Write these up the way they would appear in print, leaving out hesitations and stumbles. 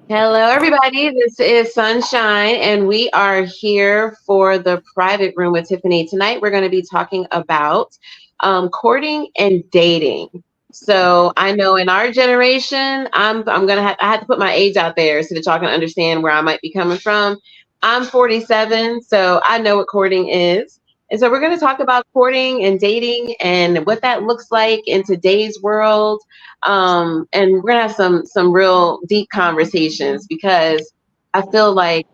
Hello, everybody. This is Sunshine, and we are here for the private room with Tiffany. Tonight, we're going to be talking about courting and dating. So, I know in our generation, I'm gonna I had to put my age out there so that y'all can understand where I might be coming from. I'm 47, so I know what courting is. And so we're going to talk about courting and dating and what that looks like in today's world, and we're gonna have some real deep conversations because I feel like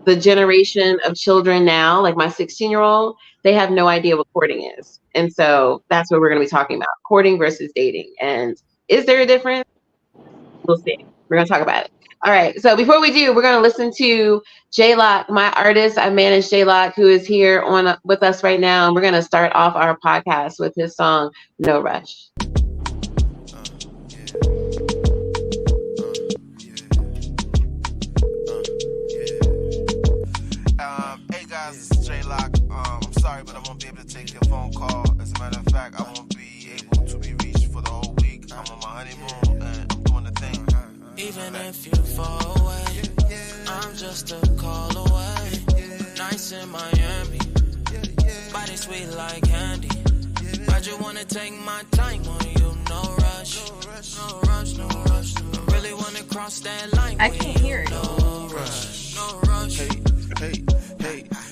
the generation of children now, like my 16-year-old, they have no idea what courting is, and so that's what we're gonna be talking about: courting versus dating. And is there a difference? We'll see. We're gonna talk about it. All right. So before we do, we're gonna listen to J Lock, my artist. I manage J Lock, who is here on with us right now, and we're gonna start off our podcast with his song "No Rush." Hey guys, this is J Lock. I'm sorry, but I won't be able to take your phone call. As a matter of fact, I won't be able to be reached for the whole week. I'm on my honeymoon and I'm doing the thing. Even if you fall away, I'm just a call away. Nice in Miami, body sweet like candy. I just wanna take my time on you, no rush, no rush, no rush. I really wanna cross that line. I can't hear it. No rush, no rush. Hey.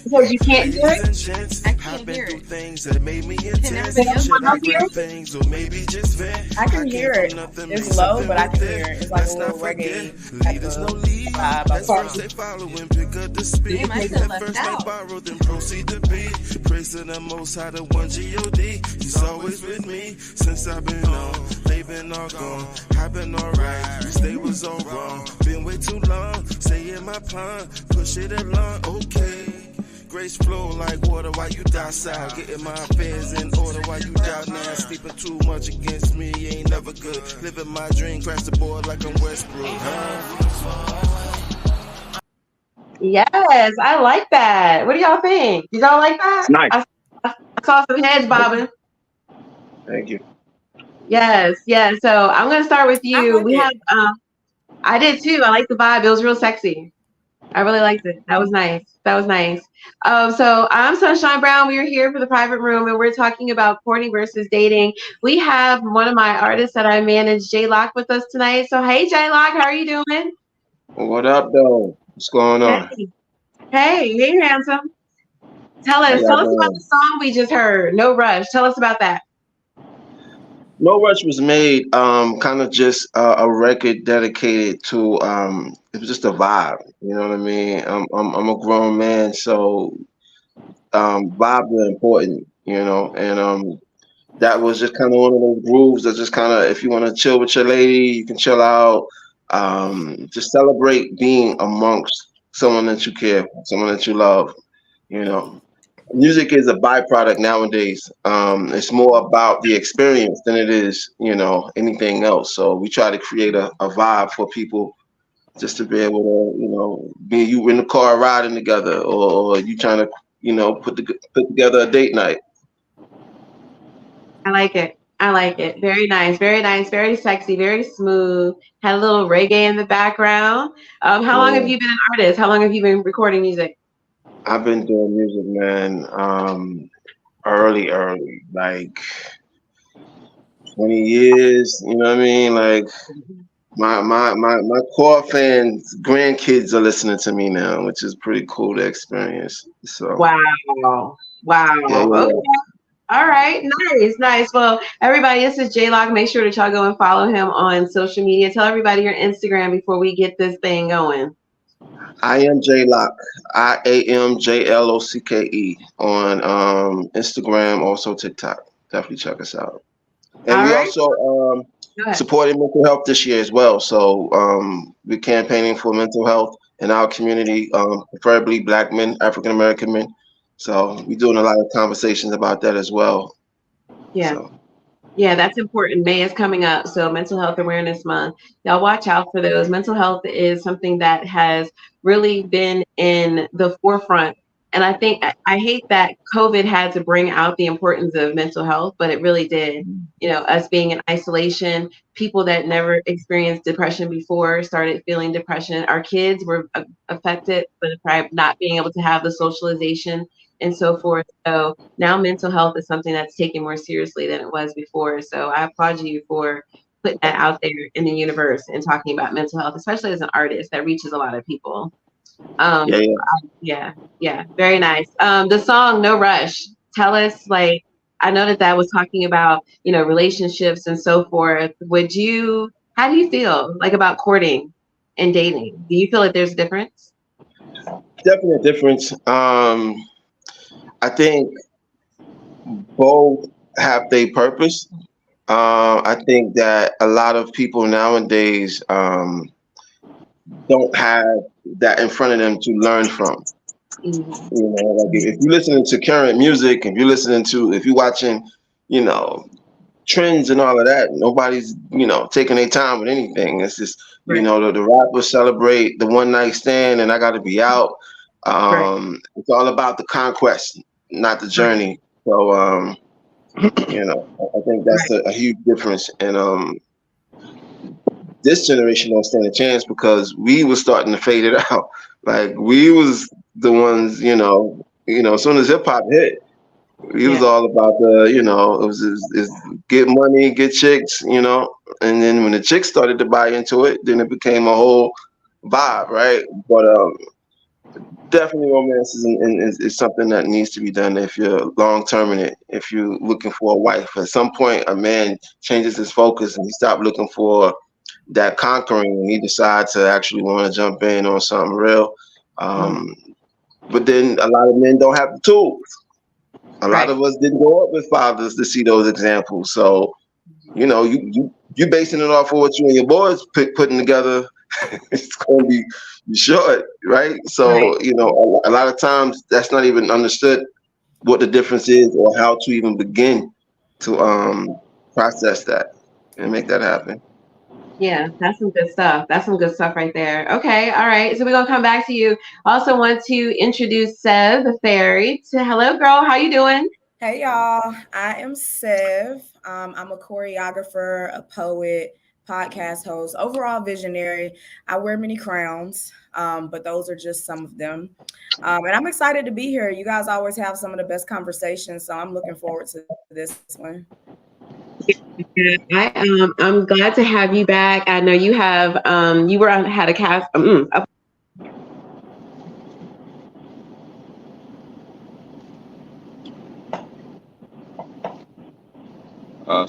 So you can't do it? I can't hear it. Things that made me Can intense. everybody else Should I hear? Things or maybe just vent. I can hear it. It's low, but I can hear it. It's like a little reggae type of vibe. Say follow and pick up the speed. Damn, I feel left First I out. borrow, then proceed to be. Praise to the most high, the one G-O-D. He's always with me since I've been on. They've been all gone, I've been alright. They was all wrong, been way too long. Stay in my pond, push it along, okay. Grace flow like water while you docile. Getting my affairs in order while you doubt now. Sleeping too much against me ain't never good. Living my dream, crash the board like I'm Westbrook. Yes, I like that. What do y'all think? Did y'all like that? It's nice. I saw some heads bobbing. Thank you. Yes, yes. So I'm gonna start with I you. like We it. have I did too. I like the vibe. It was real sexy. I really liked it. That was nice. That was nice. So I'm Sunshine Brown. We are here for the private room, and we're talking about courting versus dating. We have one of my artists that I manage, J Lock, with us tonight. So hey, J Lock, how are you doing? What up, though? What's going Hey, on? hey, handsome. Tell How us, y'all tell us about the doing? song we just heard, No Rush. Tell us about that. No Rush was made kind of just a record dedicated to it was just a vibe. You know what I mean? I'm a grown man, so vibes are important. You know, and that was just kind of one of those grooves that just kind of if you want to chill with your lady, you can chill out. Just celebrate being amongst someone that you care for, someone that you love. You know. Music is a byproduct nowadays. It's more about the experience than it is, anything else. So we try to create a vibe for people just to be able to, be you in the car riding together, or you trying to, put together a date night. I like it. I like it. Very nice. Very nice. Very sexy. Very smooth. Had a little reggae in the background. How long have Yeah. you been an artist? How long have you been recording music? I've been doing music, man, early, like 20 years. You know what I mean? Like my core fans, grandkids are listening to me now, which is pretty cool to experience. So Wow. Wow. yeah, Okay. yeah. All right. Nice. Nice. Well, everybody, this is J Lock. Make sure that y'all go and follow him on social media. Tell everybody your Instagram before we get this thing going. I am J Lock. IAMJLOCKE on Instagram, also TikTok. Definitely check us out. And All we right. also Go ahead. supporting mental health this year as well. So we're campaigning for mental health in our community, preferably Black men, African American men. So we're doing a lot of conversations about that as well. Yeah. So Yeah, that's important. May is coming up, so Mental Health Awareness Month. Y'all watch out for those. Mental health is something that has really been in the forefront. And I think I hate that COVID had to bring out the importance of mental health, but it really did. You know, us being in isolation, people that never experienced depression before started feeling depression. Our kids were affected by not being able to have the socialization and so forth. So now mental health is something that's taken more seriously than it was before. So I applaud you for putting that out there in the universe and talking about mental health, especially as an artist that reaches a lot of people. Yeah, very nice. The song No Rush, tell us, like, I know that was talking about, you know, relationships and so forth. How do you feel like about courting and dating? Do you feel like there's a difference? Definite difference. I think both have their purpose. I think that a lot of people nowadays don't have that in front of them to learn from. Mm-hmm. You know, like if you're listening to current music, if you're watching, you know, trends and all of that, nobody's, you know, taking their time with anything. It's just, Right. you know, the rappers celebrate the one night stand and I got to be out. Right. It's all about the conquest, not the journey. So, you know, I think that's a huge difference. And this generation don't stand a chance because we was starting to fade it out. Like we was the ones, you know, as soon as hip hop hit, it was all about the, you know, it was get money, get chicks, you know, and then when the chicks started to buy into it, then it became a whole vibe, right? But definitely romance is something that needs to be done if you're long term in it. If you're looking for a wife, at some point a man changes his focus and he stopped looking for that conquering and he decides to actually want to jump in on something real. But then a lot of men don't have the tools. A lot of us didn't grow up with fathers to see those examples. So, you know, you basing it off of what you and your boys putting together. It's going to be short, right? So, you know, a lot of times that's not even understood what the difference is or how to even begin to process that and make that happen. Yeah, that's some good stuff. That's some good stuff right there. Okay, all right. So we're gonna come back to you. Also want to introduce Sev the Fairy. Hello, girl. How you doing? Hey, y'all. I am Sev. I'm a choreographer, a poet, podcast host, overall visionary. I wear many crowns, but those are just some of them. And I'm excited to be here. You guys always have some of the best conversations, so I'm looking forward to this one. I'm glad to have you back. I know you have had a cast.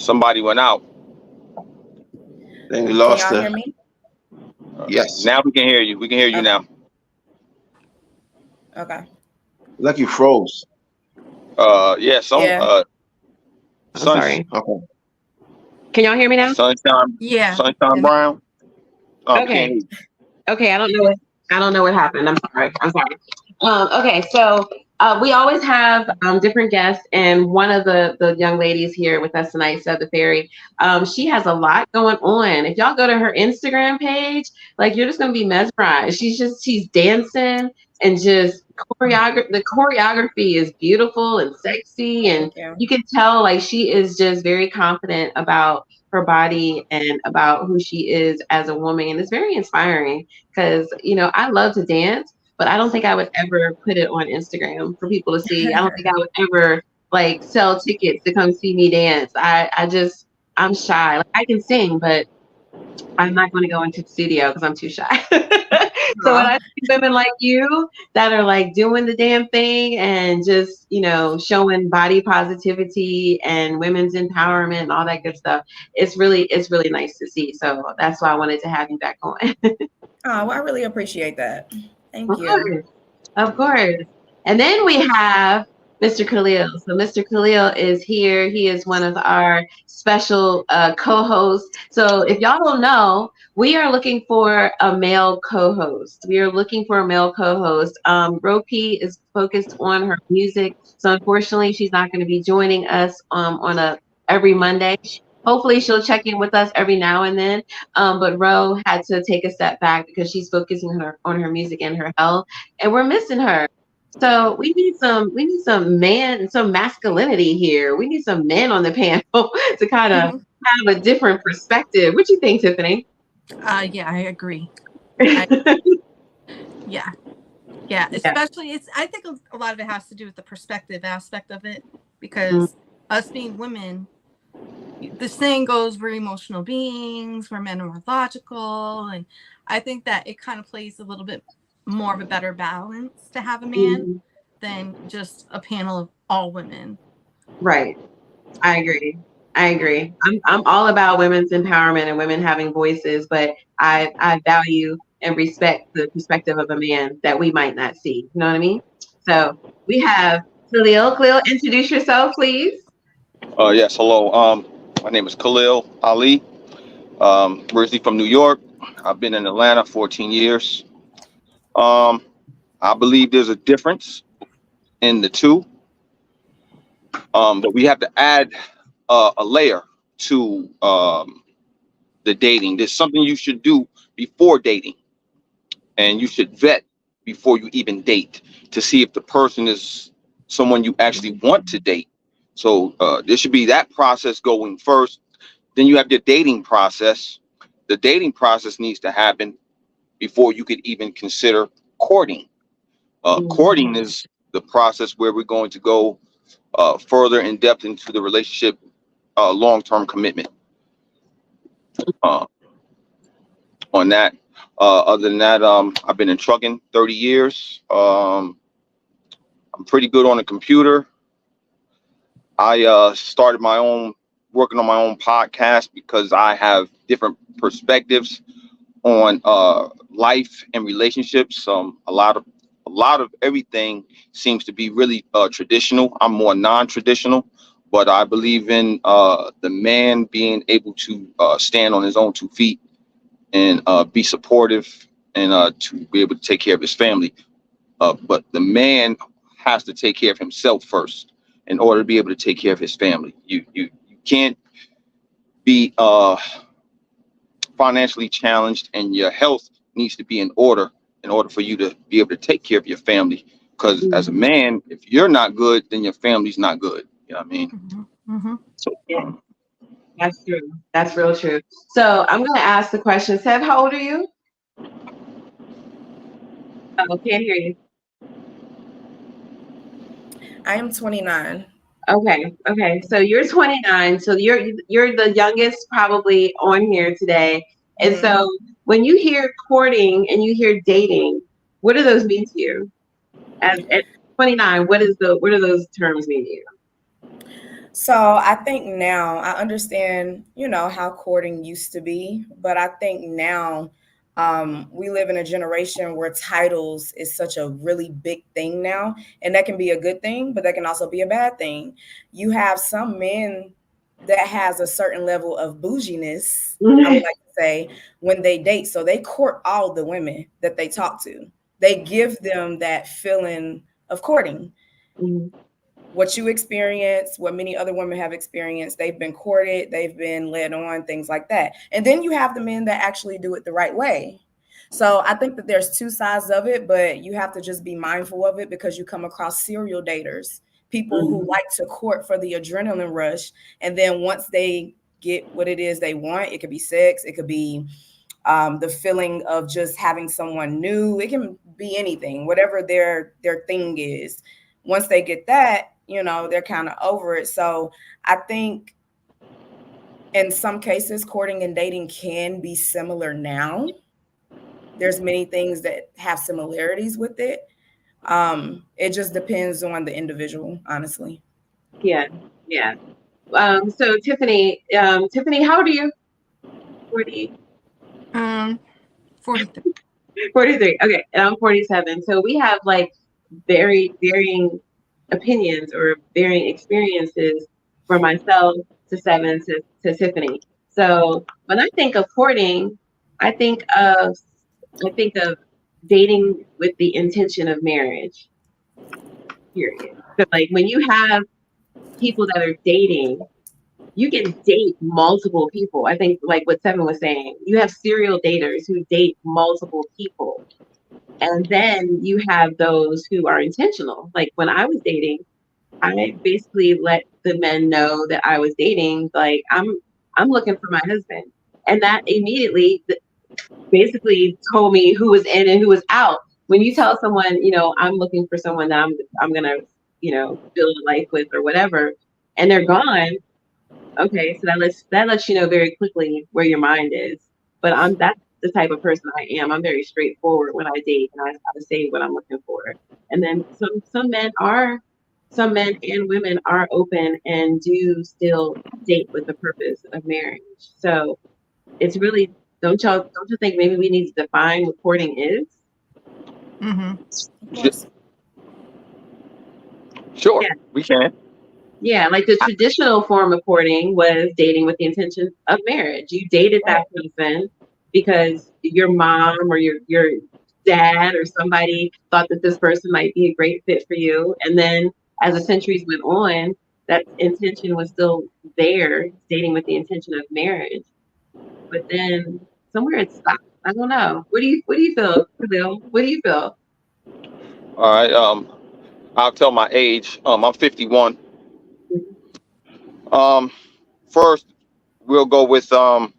Somebody went out. Then we lost Can y'all her. hear me? Yes. Now we can hear you. We can hear you now. Okay. Like you froze. Yeah. I'm sorry. Okay. Can y'all hear me now? Sunshine. Yeah. Sunshine Brown. Okay. Okay. I don't know what happened. I'm sorry. Okay. So we always have different guests, and one of the young ladies here with us tonight, Sev the Fairy, she has a lot going on. If y'all go to her Instagram page, like you're just gonna be mesmerized. She's dancing and just the choreography is beautiful and sexy, and you can tell like she is just very confident about her body and about who she is as a woman, and it's very inspiring because, you know, I love to dance, but I don't think I would ever put it on Instagram for people to see. I don't think I would ever like sell tickets to come see me dance. I'm shy. Like, I can sing, but I'm not going to go into the studio because I'm too shy. So when I see women like you that are like doing the damn thing and just, you know, showing body positivity and women's empowerment and all that good stuff, it's really nice to see. So that's why I wanted to have you back on. Oh, well, I really appreciate that. Thank you. Of course. And then we have Mr. Khalil. So Mr. Khalil is here. He is one of our special co-hosts. So if y'all don't know, we are looking for a male co-host. Ropi is focused on her music. So unfortunately, she's not going to be joining us on every Monday. Hopefully she'll check in with us every now and then. But Ro had to take a step back because she's focusing on her music and her health. And we're missing her. So some masculinity here. We need some men on the panel to kind of have a different perspective. What do you think, Tiffany? Yeah, I agree. Yeah. Yeah. Especially, I think a lot of it has to do with the perspective aspect of it, because us being women, the saying goes, we're emotional beings, we're men are more logical, and I think that it kind of plays a little bit more of a better balance to have a man than just a panel of all women. Right. I agree. I'm all about women's empowerment and women having voices, but I value and respect the perspective of a man that we might not see. You know what I mean? So we have Khalil. Khalil, introduce yourself, please. Yes, hello. My name is Khalil Ali. Originally from New York. I've been in Atlanta 14 years. I believe there's a difference in the two, but we have to add a layer to the dating. There's something you should do before dating, and you should vet before you even date to see if the person is someone you actually want to date. So there should be that process going first. Then you have your dating process. The dating process needs to happen before you could even consider courting. Courting is the process where we're going to go further in depth into the relationship, long-term commitment. On that, other than that, I've been in trucking 30 years. I'm pretty good on a computer. I started working on my own podcast because I have different perspectives on life and relationships. A lot of everything seems to be really traditional. I'm more non-traditional, but I believe in the man being able to stand on his own 2 feet and be supportive and to be able to take care of his family. But the man has to take care of himself first in order to be able to take care of his family. You can't be financially challenged, and your health needs to be in order for you to be able to take care of your family. Because as a man, if you're not good, then your family's not good. You know what I mean? So yeah, that's true. That's real true. So I'm going to ask the question. Sev, how old are you? Oh, can't hear you. I am 29. Okay. So you're 29. So you're the youngest probably on here today. And so when you hear courting and you hear dating, what do those mean to you? At 29, what do those terms mean to you? So I think now I understand, how courting used to be, but I think now we live in a generation where titles is such a really big thing now, and that can be a good thing, but that can also be a bad thing. You have some men that has a certain level of bouginess, I would like to say, when they date. So they court all the women that they talk to. They give them that feeling of courting. What you experience, what many other women have experienced, they've been courted, they've been led on, things like that. And then you have the men that actually do it the right way. So I think that there's two sides of it, but you have to just be mindful of it, because you come across serial daters, people who like to court for the adrenaline rush. And then once they get what it is they want, it could be sex, it could be the feeling of just having someone new, it can be anything, whatever their thing is. Once they get that, they're kind of over it. So I think in some cases, courting and dating can be similar now. There's many things that have similarities with it. It just depends on the individual, honestly. Yeah. So Tiffany, how old are you? 40. 43. 43. Okay, and I'm 47. So we have like very varying opinions or varying experiences, from myself to Seven to Tiffany. So when I think of courting, I think of dating with the intention of marriage. Period. So like when you have people that are dating, you can date multiple people. I think like what Seven was saying, you have serial daters who date multiple people. And then you have those who are intentional. Like when I was dating, I basically let the men know that I was dating, like I'm looking for my husband. And that immediately basically told me who was in and who was out. When you tell someone, I'm looking for someone that I'm gonna, build a life with or whatever, and they're gone, okay, so that lets you know very quickly where your mind is. But that's the type of person I am. I'm very straightforward when I date, and I say what I'm looking for. And then some men and women are open and do still date with the purpose of marriage. So it's really, don't you think maybe we need to define what courting is? Of course. Sure, Yeah. we can. Yeah, like the traditional form of courting was dating with the intention of marriage. You dated that person because your mom or your dad or somebody thought that this person might be a great fit for you. And then as the centuries went on, that intention was still there, dating with the intention of marriage. But then somewhere it stopped. I don't know. What do you feel, Khalil? What do you feel? All right. I'll tell my age. I'm 51. First, we'll go with from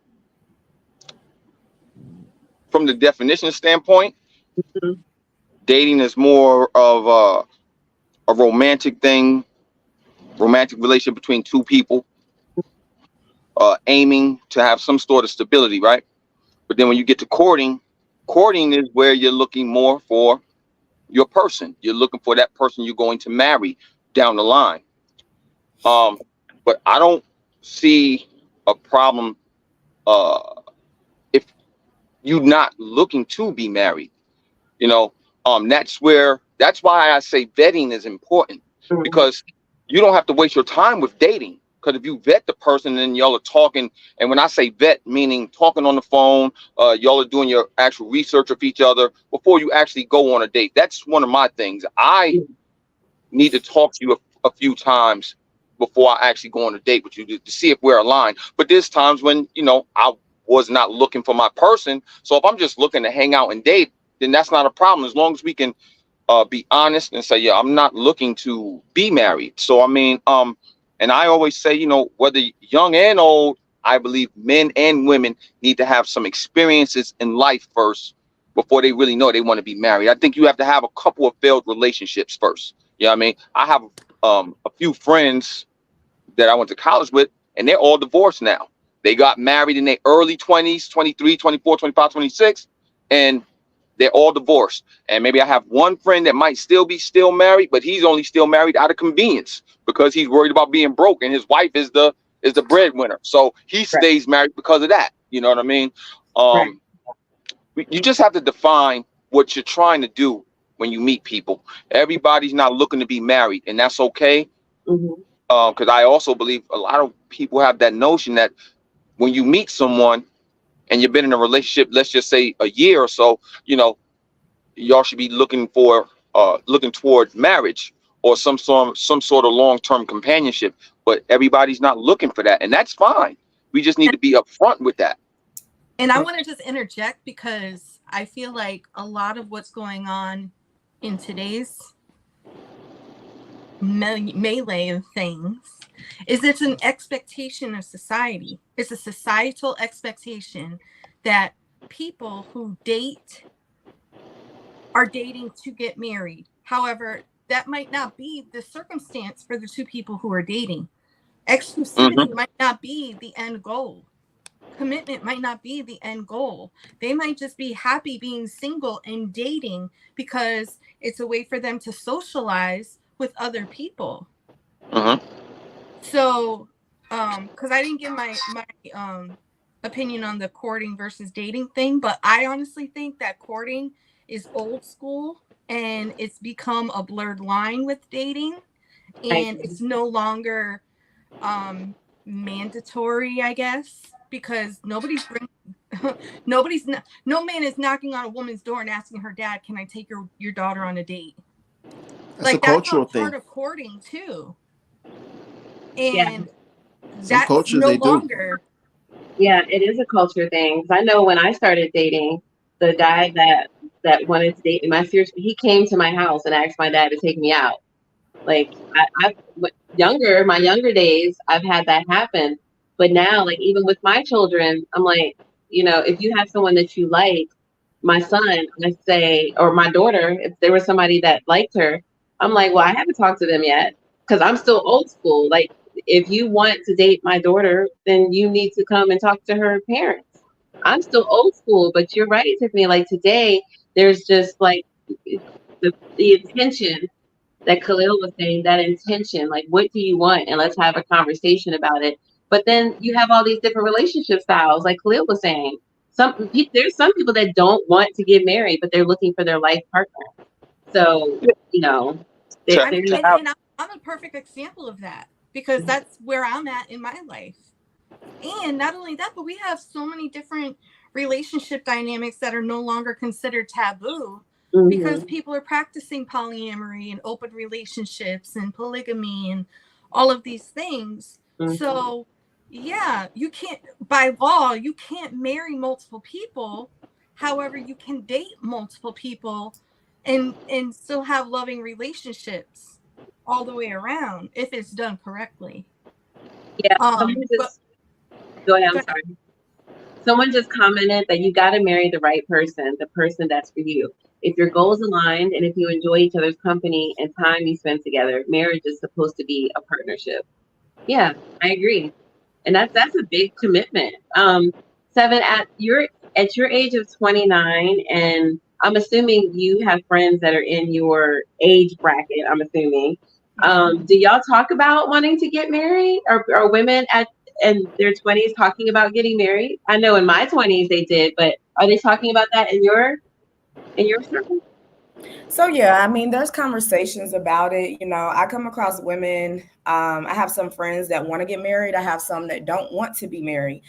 the definition standpoint. Mhm. Dating is more of a romantic thing, romantic relationship between two people, aiming to have some sort of stability, right? But then when you get to courting, courting is where you're looking more for your person. You're looking for that person you're going to marry down the line. But I don't see a problem if you're not looking to be married. You know, that's why I say vetting is important, because you don't have to waste your time with dating. Because if you vet the person and y'all are talking, and when I say vet, meaning talking on the phone, y'all are doing your actual research of each other before you actually go on a date. That's one of my things. I need to talk to you a few times before I actually go on a date with you to see if we're aligned. But there's times when, I was not looking for my person. So if I'm just looking to hang out and date, then that's not a problem, as long as we can be honest and say, yeah, I'm not looking to be married. So I mean, and I always say, whether young and old, I believe men and women need to have some experiences in life first before they really know they want to be married. I think you have to have a couple of failed relationships first. You know what I mean? I have a few friends that I went to college with, and they're all divorced now. They got married in their early 20s, 23, 24, 25, 26, and they're all divorced. And maybe I have one friend that might still be married, but he's only still married out of convenience because he's worried about being broke, and his wife is the breadwinner. So he stays married because of that. You know what I mean? You just have to define what you're trying to do when you meet people. Everybody's not looking to be married, and that's okay. Because I also believe a lot of people have that notion that when you meet someone and you've been in a relationship, let's just say a year or so, y'all should be looking toward marriage or some sort of long-term companionship. But everybody's not looking for that, and that's fine. We just need to be upfront with that. And I want to just interject, because I feel like a lot of what's going on in today's melee of things is it's an expectation of society. It's a societal expectation that people who date are dating to get married. However, that might not be the circumstance for the two people who are dating. Exclusivity might not be the end goal. Commitment might not be the end goal. They might just be happy being single and dating because it's a way for them to socialize with other people. So, because I didn't give my opinion on the courting versus dating thing, but I honestly think that courting is old school and it's become a blurred line with dating, and it's no longer mandatory, I guess, because no man is knocking on a woman's door and asking her dad, can I take your daughter on a date? That's a cultural thing. Part of courting too. And Yeah. that's cultures, no they do. longer. Yeah, it is a culture thing. 'Cause I know when I started dating, the guy that that wanted to date me. He came to my house and asked my dad to take me out. Like my younger days, I've had that happen. But now, like even with my children, I'm like, if you have someone that you like, my son, I say, or my daughter, if there was somebody that liked her, I'm like, well, I haven't talked to them yet because I'm still old school. Like, if you want to date my daughter, then you need to come and talk to her parents. I'm still old school, but you're right, Tiffany. Like today, there's just like the intention that Khalil was saying, that intention, like, what do you want? And let's have a conversation about it. But then you have all these different relationship styles, like Khalil was saying. There's some people that don't want to get married, but they're looking for their life partner. So, I'm a perfect example of that because that's where I'm at in my life. And not only that, but we have so many different relationship dynamics that are no longer considered taboo. Mm-hmm. Because people are practicing polyamory and open relationships and polygamy and all of these things. Mm-hmm. So, yeah, you can't, by law, you can't marry multiple people. However, you can date multiple people and still have loving relationships all the way around if it's done correctly. Yeah. Go ahead. I'm sorry. Someone just commented that you got to marry the right person, the person that's for you. If your goals aligned and if you enjoy each other's company and time you spend together, marriage is supposed to be a partnership. Yeah, I agree. And that's a big commitment. Seven, at your age of 29, and I'm assuming you have friends that are in your age bracket, I'm assuming. Do y'all talk about wanting to get married? Or women in their 20s talking about getting married? I know in my 20s they did, but are they talking about that in your circle? So yeah, I mean, there's conversations about it. I come across women. I have some friends that want to get married. I have some that don't want to be married.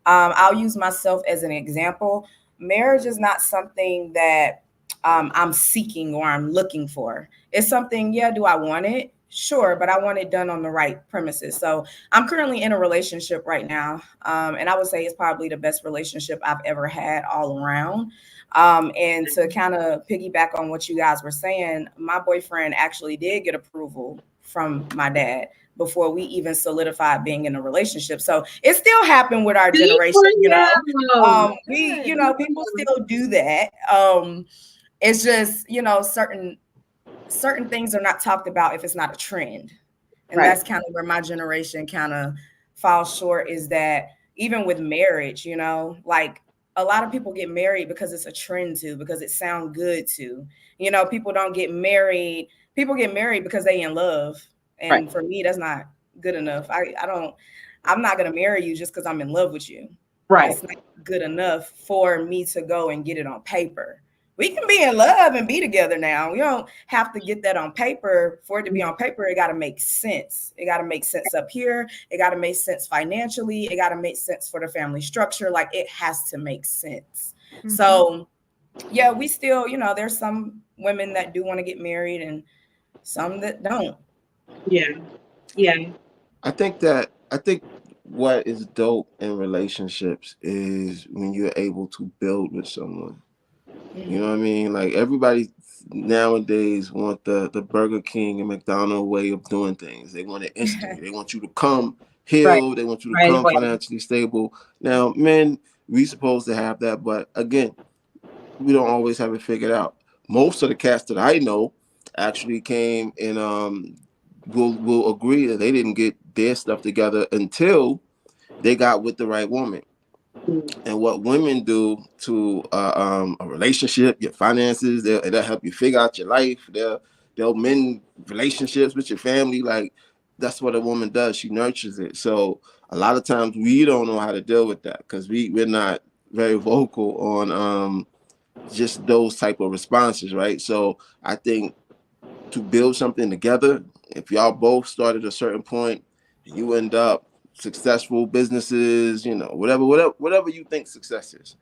I'll use myself as an example. Marriage is not something that I'm seeking or I'm looking for. It's something, yeah, do I want it? Sure, but I want it done on the right premises. So I'm currently in a relationship right now. And I would say it's probably the best relationship I've ever had all around. And to kind of piggyback on what you guys were saying, my boyfriend actually did get approval from my dad before we even solidified being in a relationship. So it still happened with our generation, people still do that. It's just, certain things are not talked about if it's not a trend. And right. That's kind of where my generation kind of falls short, is that even with marriage, like a lot of people get married because it's a trend to, because it sounds good to, people don't get married. People get married because they in love. And right. For me, that's not good enough. I'm not going to marry you just because I'm in love with you. Right. It's not good enough for me to go and get it on paper. We can be in love and be together now. We don't have to get that on paper. For it to be on paper, it got to make sense. It got to make sense up here. It got to make sense financially. It got to make sense for the family structure. Like, it has to make sense. Mm-hmm. So, yeah, we still, there's some women that do want to get married and some that don't. Yeah. Yeah. I think what is dope in relationships is when you're able to build with someone. You know what I mean? Like, everybody nowadays want the Burger King and McDonald's way of doing things. They want it instantly. They want you to come healed. Right. They want you to come financially stable. Now, men, we supposed to have that, but again, we don't always have it figured out. Most of the cats that I know actually came and will agree that they didn't get their stuff together until they got with the right woman. And what women do to a relationship, your finances, they'll help you figure out your life. They'll mend relationships with your family. Like, that's what a woman does. She nurtures it. So a lot of times we don't know how to deal with that because we're not very vocal on just those type of responses, right? So I think to build something together, if y'all both start at a certain point, you end up successful businesses, whatever you think success is,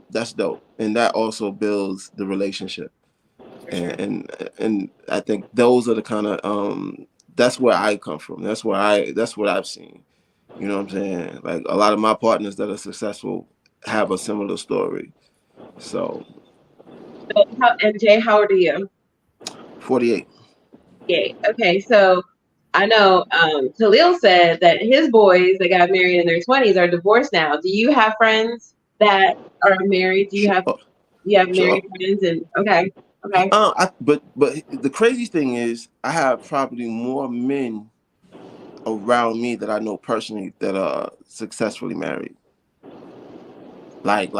that's dope, and that also builds the relationship. And I think those are the kind of that's where I come from. That's what I've seen. You know what I'm saying? Like, a lot of my partners that are successful have a similar story. So And Jay, how old are you? 48. Yeah. Okay. So I know Khalil said that his boys that got married in their 20s are divorced now. Do you have friends that are married? Do you have Sure. married Sure. friends? And okay. But the crazy thing is, I have probably more men around me that I know personally that are successfully married. Like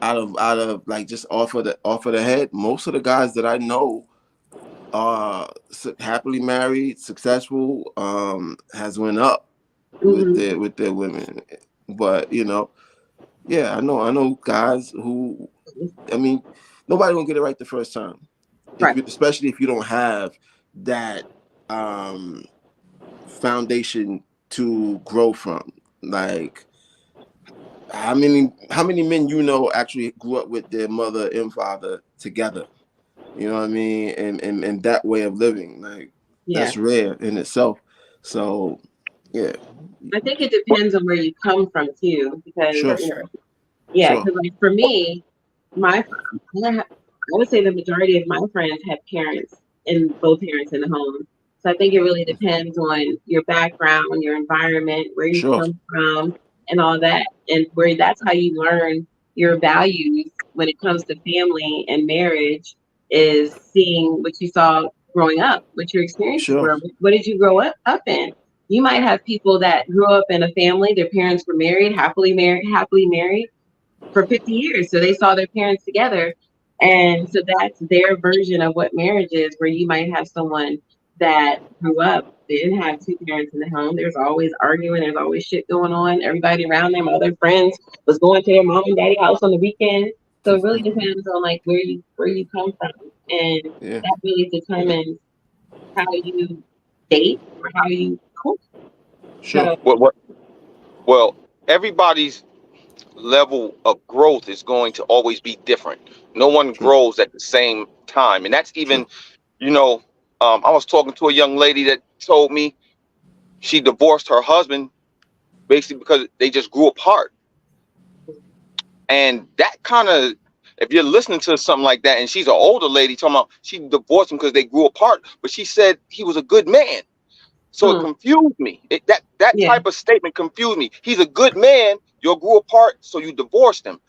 out of like just off of the head, most of the guys that I know are happily married, successful, has went up with their women. But yeah, I know guys who, I mean, nobody gonna get it right the first time. Right. Especially if you don't have that foundation to grow from. Like, how many men actually grew up with their mother and father together? You know what I mean? And that way of living, like, that's rare in itself. So yeah, I think it depends on where you come from too, because sure. because like for me, I would say the majority of my friends have both parents in the home. So I think it really depends on your background, your environment, where you come from, and all that, and where that's how you learn your values when it comes to family and marriage, is seeing what you saw growing up, what your experiences were. What did you grow up in? You might have people that grew up in a family, their parents were happily married for 50 years. So they saw their parents together. And so that's their version of what marriage is, where you might have someone that grew up, they didn't have two parents in the home. There's always arguing, there's always shit going on. Everybody around them, other friends, was going to their mom and daddy house on the weekend. So it really depends on like where you come from. And that really determines how you date or how you cook. Sure. Well, everybody's level of growth is going to always be different. No one grows at the same time. And that's even, I was talking to a young lady that told me she divorced her husband basically because they just grew apart. And that kind of, if you're listening to something like that, and she's an older lady talking about she divorced him because they grew apart, but she said he was a good man. So it confused me. That type of statement confused me. He's a good man. You grew apart, so you divorced him.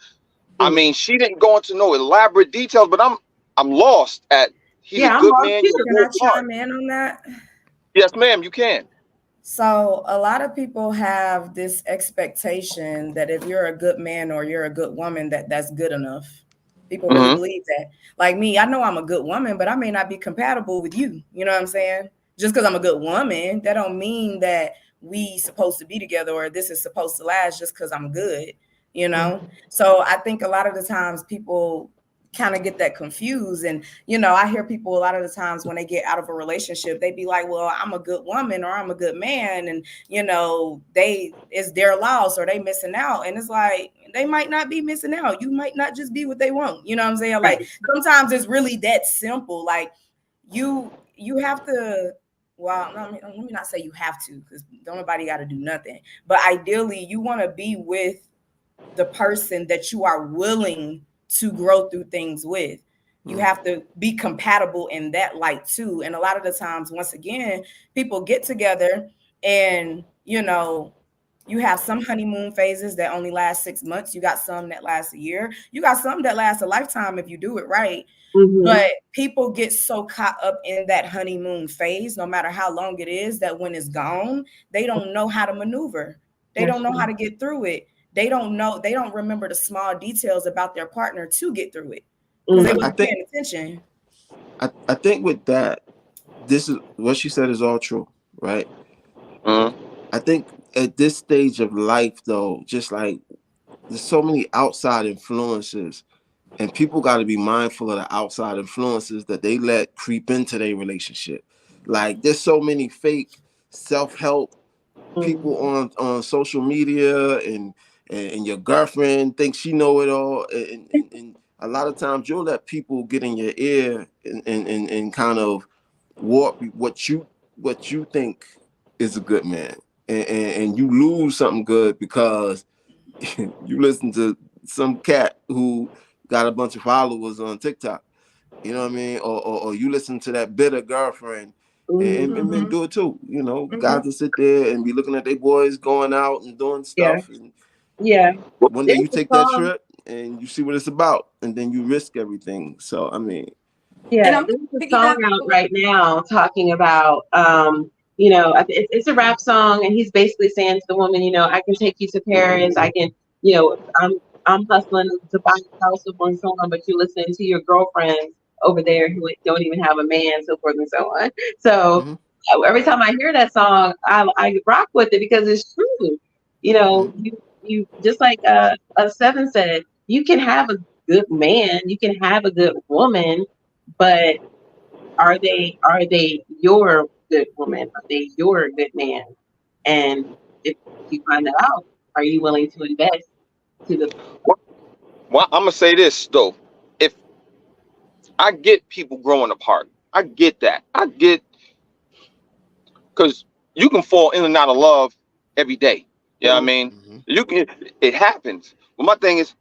I mean, she didn't go into no elaborate details, but I'm lost at he's a good man. Can I chime in on that? Yes, ma'am, you can. So a lot of people have this expectation that if you're a good man or you're a good woman, that's good enough. People really believe that. Like me, I know I'm a good woman, but I may not be compatible with you. You know what I'm saying? Just because I'm a good woman, that don't mean that we supposed to be together or this is supposed to last just because I'm good, So I think a lot of the times people kind of get that confused. And, I hear people a lot of the times when they get out of a relationship, they be like, well, I'm a good woman or I'm a good man. And, it's their loss or they missing out. And it's like, they might not be missing out. You might not just be what they want. You know what I'm saying? Like sometimes it's really that simple. Like you have to, well, let me not say you have to, because don't nobody got to do nothing. But ideally, you want to be with the person that you are willing to grow through things with. You have to be compatible in that light too. And a lot of the times, once again, people get together and, you have some honeymoon phases that only last 6 months. You got some that last a year. You got some that last a lifetime if you do it right. But people get so caught up in that honeymoon phase, no matter how long it is, that when it's gone, they don't know how to maneuver. They don't know how to get through it. They don't remember the small details about their partner to get through it. Because they weren't paying attention. I think with that, this is what she said is all true, right? I think at this stage of life, though, just like there's so many outside influences, and people got to be mindful of the outside influences that they let creep into their relationship. Like there's so many fake self-help people on social media, and your girlfriend thinks she know it all, and a lot of times you'll let people get in your ear and kind of warp what you think is a good man, and you lose something good because you listen to some cat who got a bunch of followers on TikTok. You know what I mean? Or you listen to that bitter girlfriend. And men do it too. You know, guys will sit there and be looking at their boys going out and doing stuff. And one day you take that trip and you see what it's about, and then you risk everything. So I mean, there's a song out right now talking about you know, it's a rap song, and he's basically saying to the woman, you know, I can take you to Paris, I can, you know, I'm hustling to buy a house and so on, but you listen to your girlfriends over there who don't even have a man, so forth and so on. So every time I hear that song, I rock with it because it's true. You know, you just like Seven said, you can have a good man, you can have a good woman, but are they your good woman? Are they your good man? And if you find that out, are you willing to invest to the? Well, I'm gonna say this though. If I get people growing apart, I get that. I get, because you can fall in and out of love every day. You know what I mean? You can. It happens. But my thing is,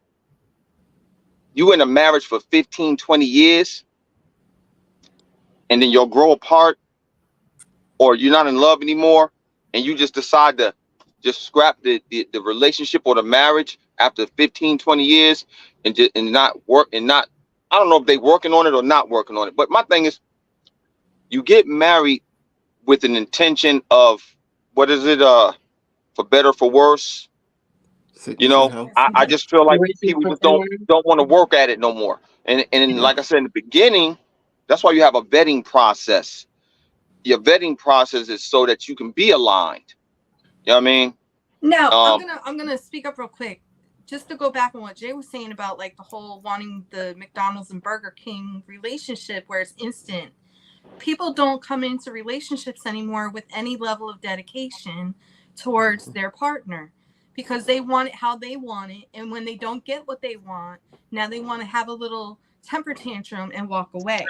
you in a marriage for 15, 20 years, and then you'll grow apart, or you're not in love anymore, and you just decide to just scrap the relationship or the marriage after 15, 20 years and not work and not, I don't know if they working on it or not working on it. But my thing is, you get married with an intention of, what is it, for better, for worse? You know, I just feel like people just don't want to work at it no more. And like I said in the beginning, that's why you have a vetting process. Your vetting process is so that you can be aligned. You know what I mean? Now, I'm gonna speak up real quick, just to go back on what Jay was saying about like the whole wanting the McDonald's and Burger King relationship where it's instant. People don't come into relationships anymore with any level of dedication towards their partner because they want it how they want it, and when they don't get what they want, now they want to have a little temper tantrum and walk away.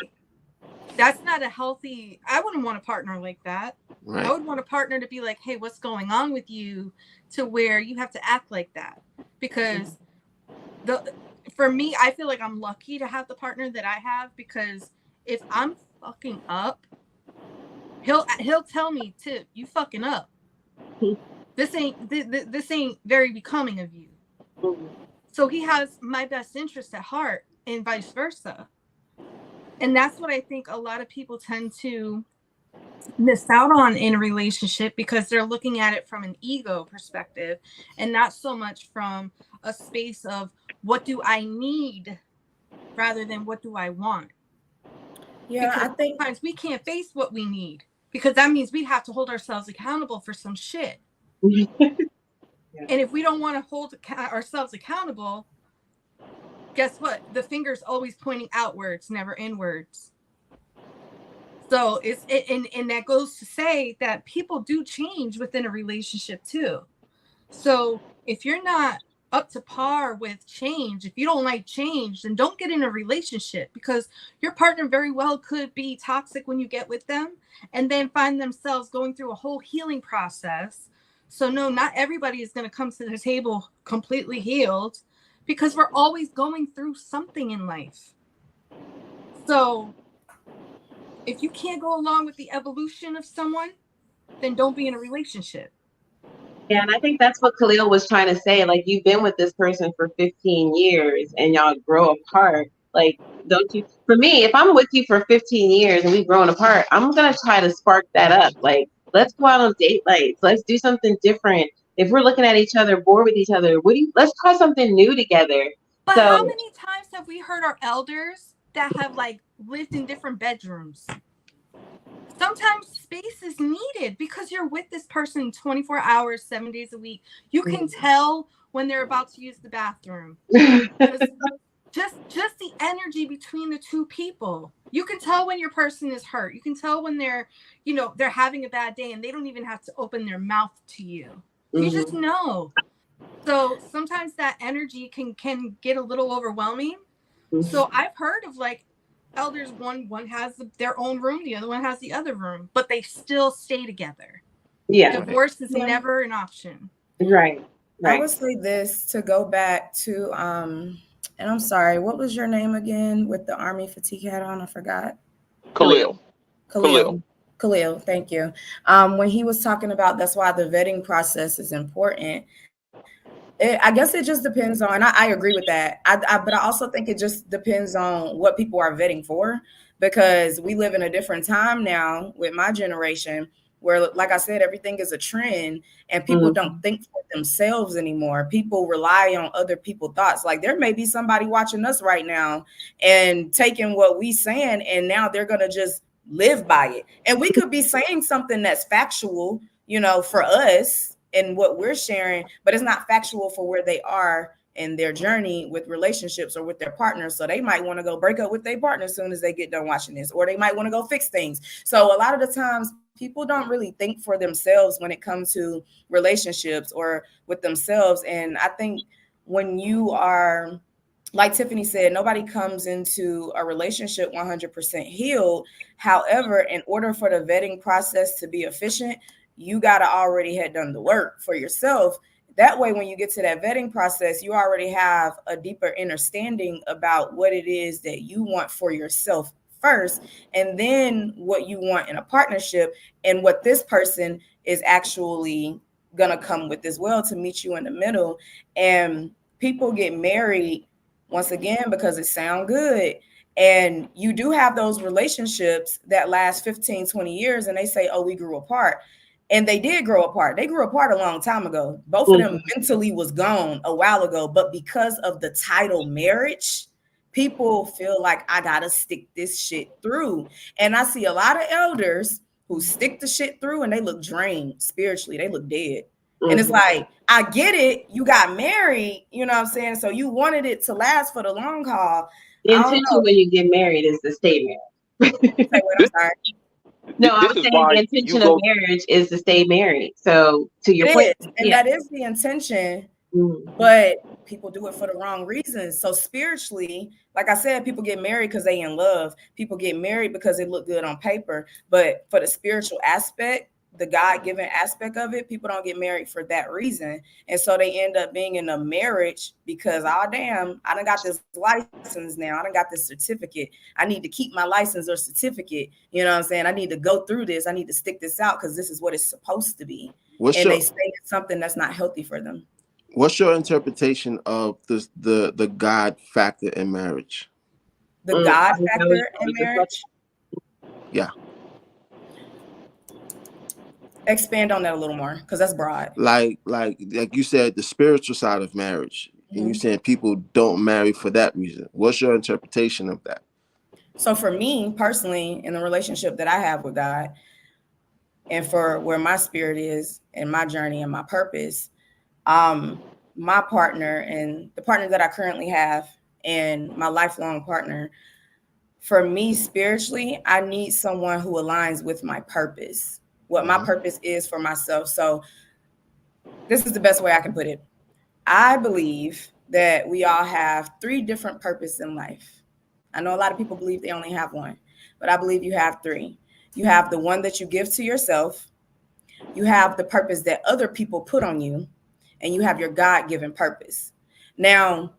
That's not a healthy. I wouldn't want a partner like that. Right. I would want a partner to be like, hey, what's going on with you, to where you have to act like that. Because for me, I feel like I'm lucky to have the partner that I have, because if I'm fucking up, he'll tell me too, you fucking up. This ain't very becoming of you. So he has my best interest at heart, and vice versa. And that's what I think a lot of people tend to miss out on in a relationship, because they're looking at it from an ego perspective and not so much from a space of what do I need rather than what do I want. Yeah, because I think sometimes we can't face what we need, because that means we have to hold ourselves accountable for some shit. And if we don't want to hold ourselves accountable, guess what? The finger's always pointing outwards, never inwards. So and that goes to say that people do change within a relationship too. So if you're not up to par with change, if you don't like change, then don't get in a relationship, because your partner very well could be toxic when you get with them and then find themselves going through a whole healing process. So no, not everybody is going to come to the table completely healed, because we're always going through something in life. So if you can't go along with the evolution of someone, then don't be in a relationship. Yeah, and I think that's what Khalil was trying to say. Like, you've been with this person for 15 years and y'all grow apart. Like, don't you? For me, if I'm with you for 15 years and we've grown apart, I'm going to try to spark that up. Like, let's go out on date nights. Let's do something different. If we're looking at each other, bored with each other, let's try something new together. But how many times have we heard our elders that have like lived in different bedrooms? Sometimes space is needed because you're with this person 24 hours, 7 days a week. You can tell when they're about to use the bathroom. Just the energy between the two people. You can tell when your person is hurt. You can tell when they're having a bad day and they don't even have to open their mouth to you. You just know. So sometimes that energy can get a little overwhelming. So I've heard of like elders, one has their own room, the other one has the other room, but they still stay together. Yeah. Divorce is never an option. Right. I would say this, to go back to, and And I'm sorry, what was your name again with the Army fatigue hat on? I forgot. Khalil. Khalil, thank you. When he was talking about that's why the vetting process is important. I guess it just depends on, I agree with that. But I also think it just depends on what people are vetting for, because we live in a different time now with my generation where, like I said, everything is a trend and people don't think for themselves anymore. People rely on other people's thoughts. Like there may be somebody watching us right now and taking what we saying, and now they're going to just live by it. And we could be saying something that's factual, for us and what we're sharing, but it's not factual for where they are in their journey with relationships or with their partners. So they might want to go break up with their partner as soon as they get done watching this, or they might want to go fix things. So a lot of the times people don't really think for themselves when it comes to relationships or with themselves. And I think when you are, like Tiffany said, nobody comes into a relationship 100% healed. However, in order for the vetting process to be efficient, you got to already have done the work for yourself. That way, when you get to that vetting process, you already have a deeper understanding about what it is that you want for yourself first, and then what you want in a partnership and what this person is actually going to come with as well to meet you in the middle. And people get married, once again, because it sounds good. And you do have those relationships that last 15, 20 years, and they say, oh, we grew apart. And they did grow apart. They grew apart a long time ago. Both of them mentally was gone a while ago. But because of the title marriage, people feel like I got to stick this shit through. And I see a lot of elders who stick the shit through and they look drained spiritually. They look dead. And it's like, I get it. You got married, you know what I'm saying? So you wanted it to last for the long haul. The intention when you get married is to stay married. I'm sorry. No, I was saying the intention of marriage is to stay married. So to your point, and that is the intention, but people do it for the wrong reasons. So spiritually, like I said, people get married because they in love. People get married because it look good on paper. But for the spiritual aspect, the God-given aspect of it, people don't get married for that reason. And so they end up being in a marriage because, oh, damn, I done got this license now. I done got this certificate. I need to keep my license or certificate. You know what I'm saying? I need to go through this. I need to stick this out because this is what it's supposed to be. They say it's something that's not healthy for them. What's your interpretation of the God factor in marriage? The God factor in marriage? Yeah. Expand on that a little more, because that's broad. Like you said, the spiritual side of marriage, and you saying people don't marry for that reason. What's your interpretation of that? So for me personally, in the relationship that I have with God, and for where my spirit is and my journey and my purpose, my partner and the partner that I currently have and my lifelong partner, for me spiritually, I need someone who aligns with my purpose. What my purpose is for myself. So this is the best way I can put it. I believe that we all have 3 different purposes in life. I know a lot of people believe they only have one, but I believe you have 3. You have the one that you give to yourself. You have the purpose that other people put on you, and you have your God-given purpose. Now,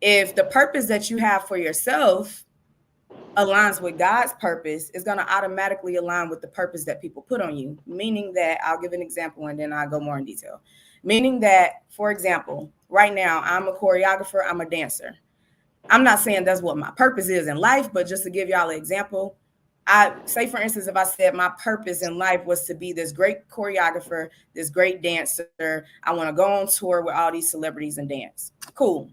if the purpose that you have for yourself aligns with God's purpose, is going to automatically align with the purpose that people put on you. Meaning that, I'll give an example and then I'll go more in detail. Meaning that, for example, right now, I'm a choreographer, I'm a dancer. I'm not saying that's what my purpose is in life, but just to give y'all an example, I say, for instance, if I said my purpose in life was to be this great choreographer, this great dancer, I want to go on tour with all these celebrities and dance. Cool.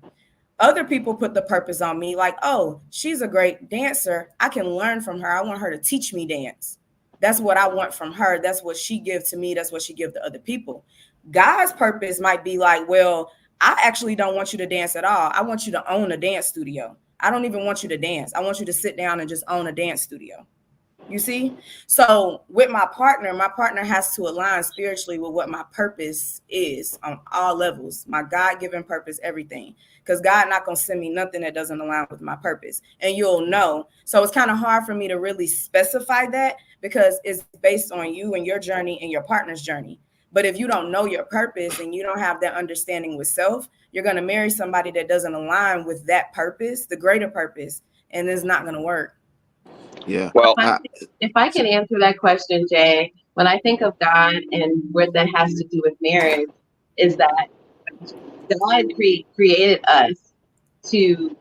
Other people put the purpose on me like, oh, she's a great dancer. I can learn from her. I want her to teach me dance. That's what I want from her. That's what she gives to me. That's what she gives to other people. God's purpose might be like, well, I actually don't want you to dance at all. I want you to own a dance studio. I don't even want you to dance. I want you to sit down and just own a dance studio. You see? So with my partner has to align spiritually with what my purpose is on all levels, my God-given purpose, everything. Because God not going to send me nothing that doesn't align with my purpose. And you'll know. So it's kind of hard for me to really specify that because it's based on you and your journey and your partner's journey. But if you don't know your purpose and you don't have that understanding with self, you're going to marry somebody that doesn't align with that purpose, the greater purpose, and it's not going to work. Yeah. Well, If I can answer that question, Jay, when I think of God and what that has to do with marriage, is that God created us to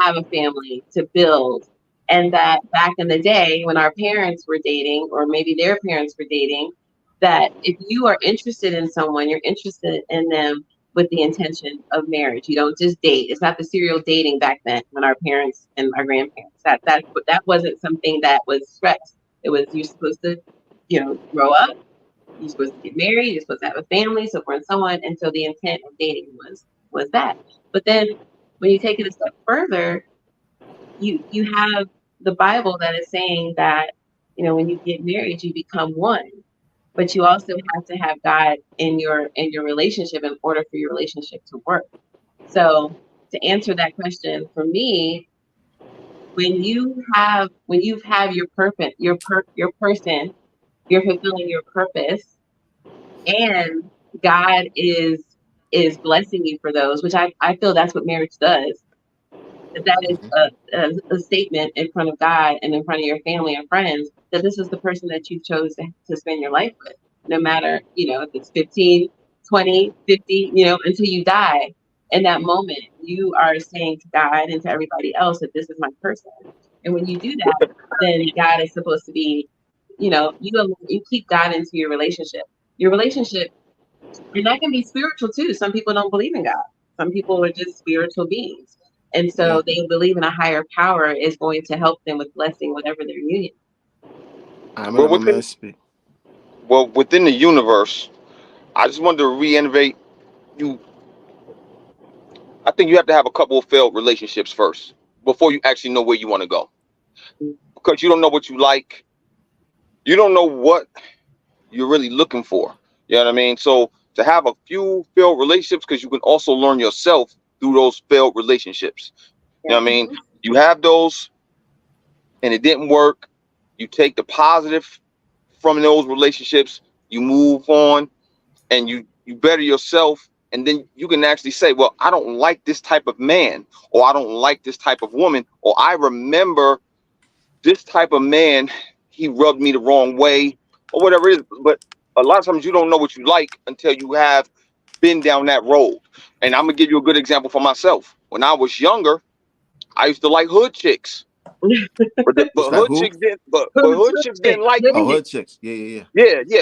have a family, to build, and that back in the day when our parents were dating, or maybe their parents were dating, that if you are interested in someone, you're interested in them with the intention of marriage. You don't just date. It's not the serial dating back then when our parents and our grandparents. That wasn't something that was stressed. It was, you're supposed to, grow up. You're supposed to get married. You're supposed to have a family, so forth and so on. And so the intent of dating was that. But then when you take it a step further, you have the Bible that is saying that, when you get married, you become one. But you also have to have God in your relationship in order for your relationship to work. So to answer that question, for me, when you have your purpose, your person, you're fulfilling your purpose, and God is blessing you for those, which I feel that's what marriage does. That is a statement in front of God and in front of your family and friends that this is the person that you chose to spend your life with, no matter, if it's 15, 20, 50, until you die. In that moment, you are saying to God and to everybody else that this is my person. And when you do that, then God is supposed to be, you keep God into your relationship. Your relationship, and that can be spiritual too. Some people don't believe in God. Some people are just spiritual beings. And so they believe in a higher power is going to help them with blessing whatever their union. Within the universe, I just wanted to reinnovate you. I think you have to have a couple of failed relationships first before you actually know where you want to go. Because you don't know what you like. You don't know what you're really looking for. You know what I mean? So to have a few failed relationships, because you can also learn yourself through those failed relationships. You know what I mean? You have those and it didn't work. You take the positive from those relationships, you move on, and you better yourself. And then you can actually say, well, I don't like this type of man, or I don't like this type of woman, or I remember this type of man, he rubbed me the wrong way, or whatever it is. But a lot of times you don't know what you like until you have been down that road. And I'm gonna give you a good example for myself. When I was younger, I used to like hood chicks. But hood chicks didn't. But hood chicks didn't like me. Oh, hood chicks. Yeah.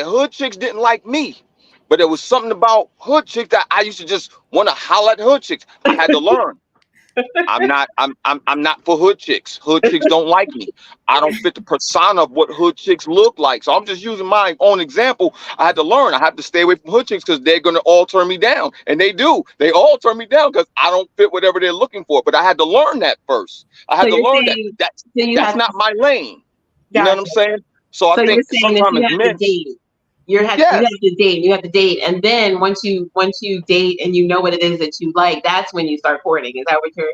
Hood chicks didn't like me. But there was something about hood chicks that I used to just want to holler at hood chicks. I had to learn. I'm not for hood chicks. Hood chicks don't like me. I don't fit the persona of what hood chicks look like. So I'm just using my own example. I had to learn. I have to stay away from hood chicks because they're gonna all turn me down. And they do. They all turn me down because I don't fit whatever they're looking for. But I had to learn that first. I had to learn that's not my lane. You know what I'm saying? So I think sometimes it's men. You have to date, and then once you date and you know what it is that you like, that's when you start courting. Is that what you're?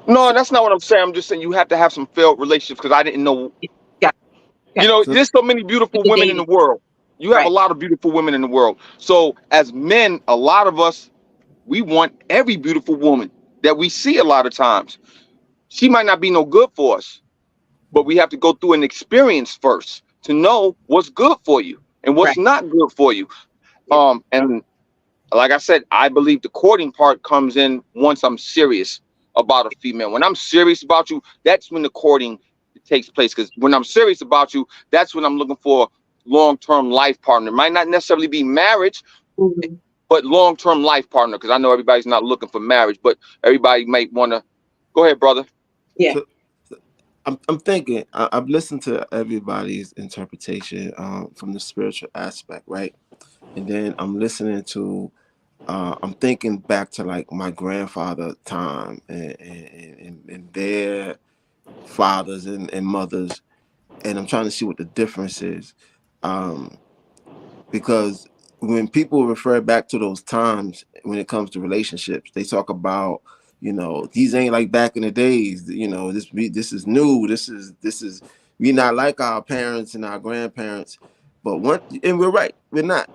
No, that's not what I'm saying. I'm just saying you have to have some failed relationships because I didn't know. There's so many beautiful women in the world. You have a lot of beautiful women in the world. So as men, a lot of us, we want every beautiful woman that we see a lot of times. She might not be no good for us, but we have to go through an experience first to know what's good for you and what's not good for you. And like I said, I believe the courting part comes in once I'm serious about a female. When I'm serious about you, that's when the courting takes place. Because when I'm serious about you, that's when I'm looking for a long-term life partner. It might not necessarily be marriage, but long-term life partner. Because I know everybody's not looking for marriage, but everybody might want to. Go ahead, brother. Yeah. So, I'm thinking, I've listened to everybody's interpretation from the spiritual aspect, right? And then I'm listening to, I'm thinking back to like my grandfather time and their fathers and mothers, and I'm trying to see what the difference is. Because when people refer back to those times, when it comes to relationships, they talk about, these ain't like back in the days. This is new. This is we not like our parents and our grandparents. But and we're right, we're not.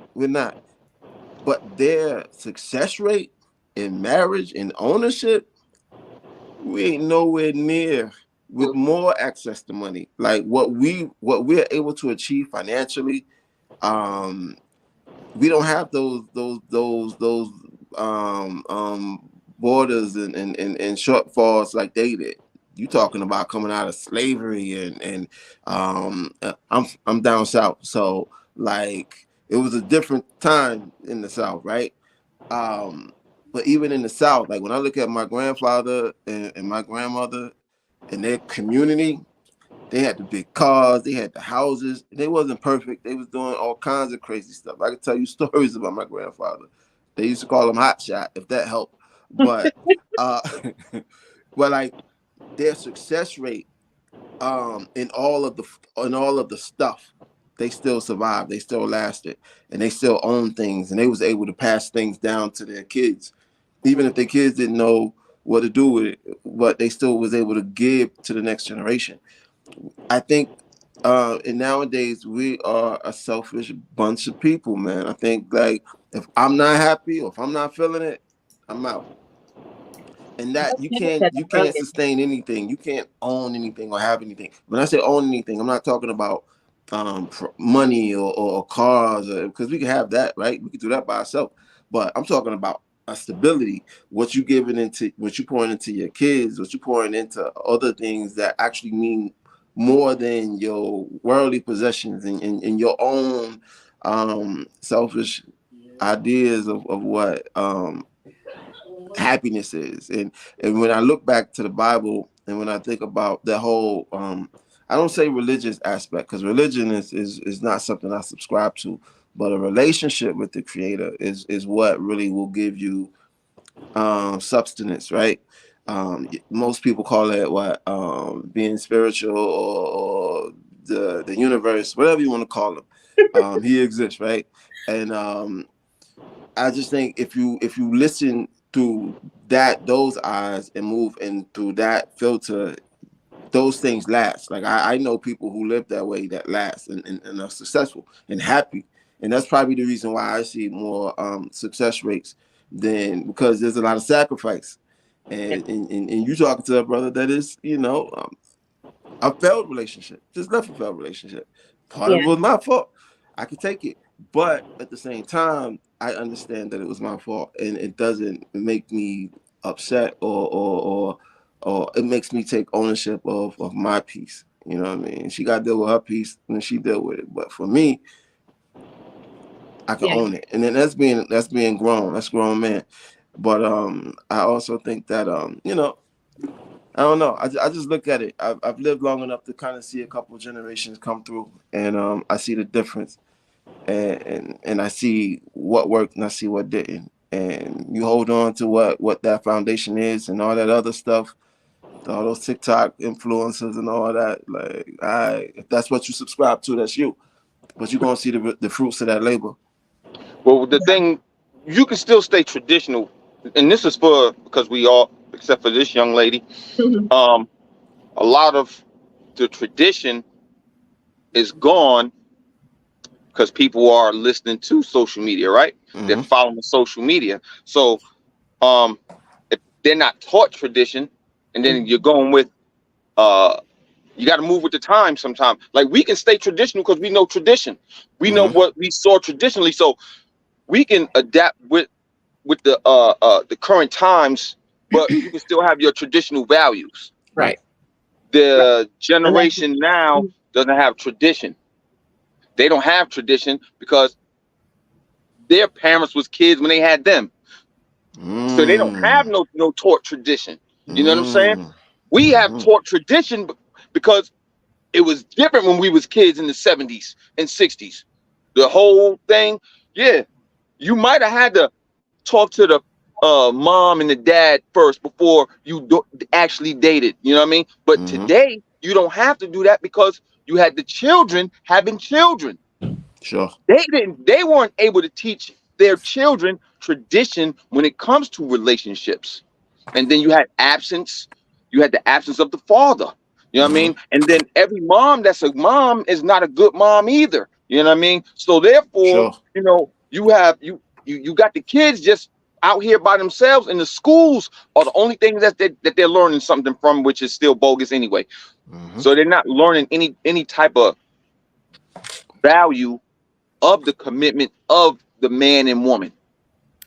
But their success rate in marriage and ownership, we ain't nowhere near with more access to money. Like what we're able to achieve financially, we don't have those borders and shortfalls like they did. You talking about coming out of slavery and I'm down south, so like it was a different time in the South, right? But even in the South, like when I look at my grandfather and my grandmother and their community, they had the big cars, they had the houses. They wasn't perfect. They was doing all kinds of crazy stuff. I could tell you stories about my grandfather. They used to call him Hot Shot, if that helped. But but like their success rate in all of the stuff, they still survived, they still lasted, and they still own things, and they was able to pass things down to their kids, even if their kids didn't know what to do with it, but they still was able to give to the next generation. I think and nowadays we are a selfish bunch of people, man. I think like if I'm not happy or if I'm not feeling it, I'm out. And that you can't sustain anything. You can't own anything or have anything. When I say own anything, I'm not talking about money or cars, because we can have that, right? We can do that by ourselves. But I'm talking about a stability. What you pouring into your kids, what you pouring into other things that actually mean more than your worldly possessions and your own selfish ideas of what happiness is. And when I look back to the Bible and when I think about the whole I don't say religious aspect, because religion is not something I subscribe to, but a relationship with the Creator is what really will give you substance, right? Most people call it what being spiritual or the universe, whatever you want to call him. He exists, right? And I just think if you listen through those eyes and move in through that filter, those things last. Like I know people who live that way that last and are successful and happy. And that's probably the reason why I see more success rates than, because there's a lot of sacrifice. And you talking to a brother that is, a failed relationship, just left a failed relationship. Part of it was my fault. I could take it. But at the same time, I understand that it was my fault, and it doesn't make me upset or it makes me take ownership of my piece. You know what I mean? She got to deal with her piece and she dealt with it. But for me, I can own it. And then that's being grown. That's grown man. But I also think that I don't know. I just look at it. I've lived long enough to kind of see a couple of generations come through, and I see the difference. And I see what worked and I see what didn't. And you hold on to what that foundation is and all that other stuff, all those TikTok influencers and all that. Like, if that's what you subscribe to, that's you. But you're gonna see the fruits of that labor. Well, the thing, you can still stay traditional, and this is because we all, except for this young lady, a lot of the tradition is gone because people are listening to social media, right? Mm-hmm. They're following social media. So if they're not taught tradition, and then you're going with, you got to move with the time sometimes. Like, we can stay traditional because we know tradition. We know what we saw traditionally. So we can adapt with the current times, but you can still have your traditional values. Right. The generation now doesn't have tradition. They don't have tradition because their parents was kids when they had them. So they don't have no taught tradition. You know what I'm saying? We have taught tradition because it was different when we was kids in the 70s and 60s. The whole thing, you might have had to talk to the mom and the dad first before you actually dated. You know what I mean? But today, you don't have to do that because you had the children having children. Sure. They weren't able to teach their children tradition when it comes to relationships. And then you had absence. You had the absence of the father. You know what I mean? And then every mom that's a mom is not a good mom either. You know what I mean? So therefore, Sure. you know, you got the kids just out here by themselves, and the schools are the only things that they're learning something from, which is still bogus anyway. So they're not learning any type of value of the commitment of the man and woman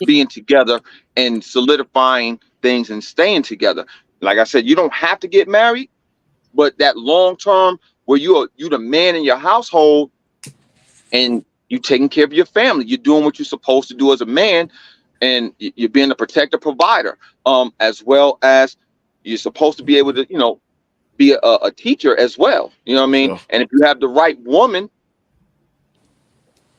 being together and solidifying things and staying together. Like I said, you don't have to get married, but that long term where you the man in your household and you taking care of your family, you're doing what you're supposed to do as a man, and you're being a protector, provider, as well as you're supposed to be able to, you know, be a teacher as well. You know what I mean? Sure. And if you have the right woman,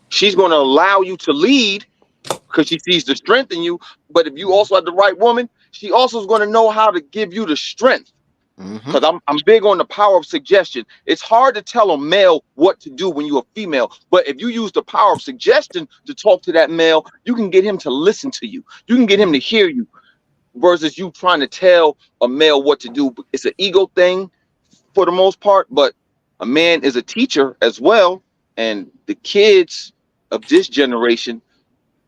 she's going to allow you to lead because she sees the strength in you. But if you also have the right woman, she also is going to know how to give you the strength. Because I'm big on the power of suggestion. It's hard to tell a male what to do when you're a female, but if you use the power of suggestion to talk to that male, you can get him to listen to you. You can get him to hear you, versus you trying to tell a male what to do. It's an ego thing for the most part, but a man is a teacher as well, and the kids of this generation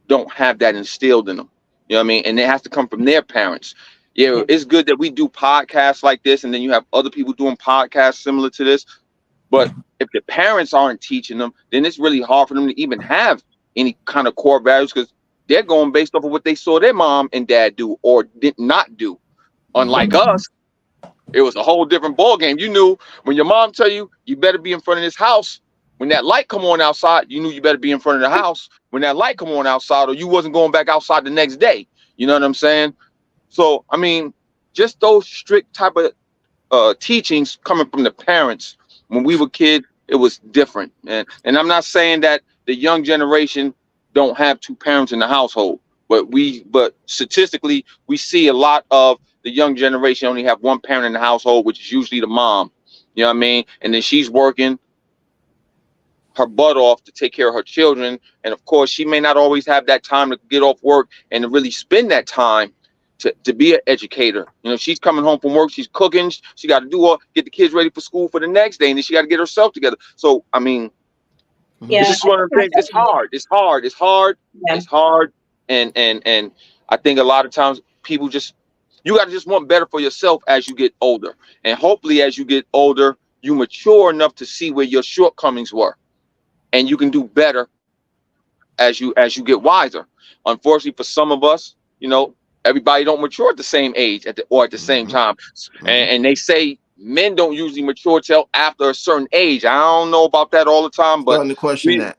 don't have that instilled in them. You know what I mean? And it has to come from their parents. Yeah, it's good that we do podcasts like this, and then you have other people doing podcasts similar to this. But if the parents aren't teaching them, then it's really hard for them to even have any kind of core values, because they're going based off of what they saw their mom and dad do or did not do. Unlike us, it was a whole different ball game. You knew when your mom tell you, you better be in front of this house. When that light come on outside, you knew you better be in front of the house when that light come on outside, or you wasn't going back outside the next day. You know what I'm saying? So, I mean, just those strict type of teachings coming from the parents. When we were kids, it was different. And I'm not saying that the young generation don't have two parents in the household, but statistically, we see a lot of the young generation only have one parent in the household, which is usually the mom. You know what I mean? And then she's working her butt off to take care of her children. And of course, she may not always have that time to get off work and to really spend that time to be an educator. You know, she's coming home from work, she's cooking, she got to do get the kids ready for school for the next day, and then she got to get herself together. So, I mean, it's just one of the things. It's hard. And I think a lot of times people you got to just want better for yourself as you get older. And hopefully as you get older, you mature enough to see where your shortcomings were, and you can do better as you get wiser. Unfortunately for some of us, you know, everybody don't mature at the same age at the same time. And they say men don't usually mature till after a certain age. I don't know about that all the time, but starting to question that.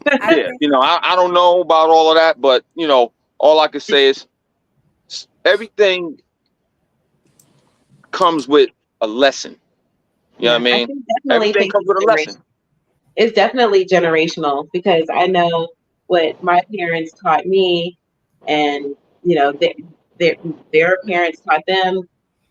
Yeah, you know, I don't know about all of that, but you know, all I can say is everything comes with a lesson. You know what I mean? Everything comes with a lesson. It's definitely generational, because I know what my parents taught me, and you know, their parents taught them,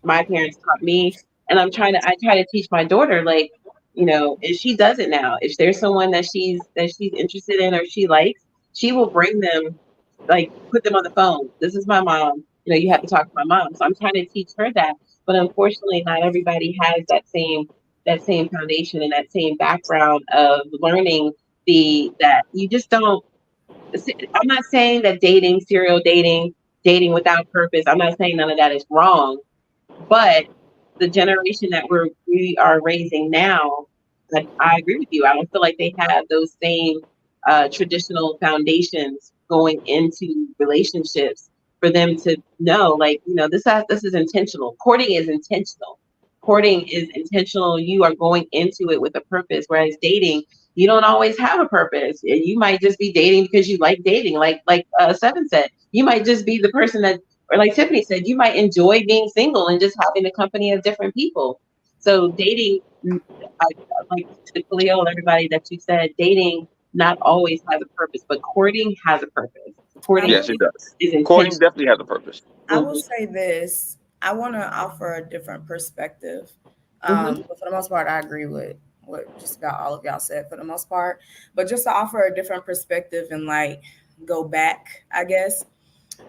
my parents taught me, and I try to teach my daughter, like, you know, if she does it now, if there's someone that she's interested in or she likes, she will bring them, like, put them on the phone. This is my mom. You know, you have to talk to my mom. So I'm trying to teach her that, but unfortunately, not everybody has that same foundation and that same background of learning that you just don't. I'm not saying that serial dating without purpose, I'm not saying none of that is wrong, but the generation that we are raising now, I agree with you. I don't feel like they have those same traditional foundations going into relationships for them to know, like, you know, this is intentional. Courting is intentional. You are going into it with a purpose, whereas dating, you don't always have a purpose. You might just be dating because you like dating. Like Seven said, you might just be the person that, or like Tiffany said, you might enjoy being single and just having the company of different people. So dating, like to Khalil and everybody that you said, dating not always has a purpose, but courting has a purpose. Courting, yes, it does. Courting definitely has a purpose. I will say this. I want to offer a different perspective. But for the most part, I agree with what just about all of y'all said for the most part. But just to offer a different perspective and like go back, I guess.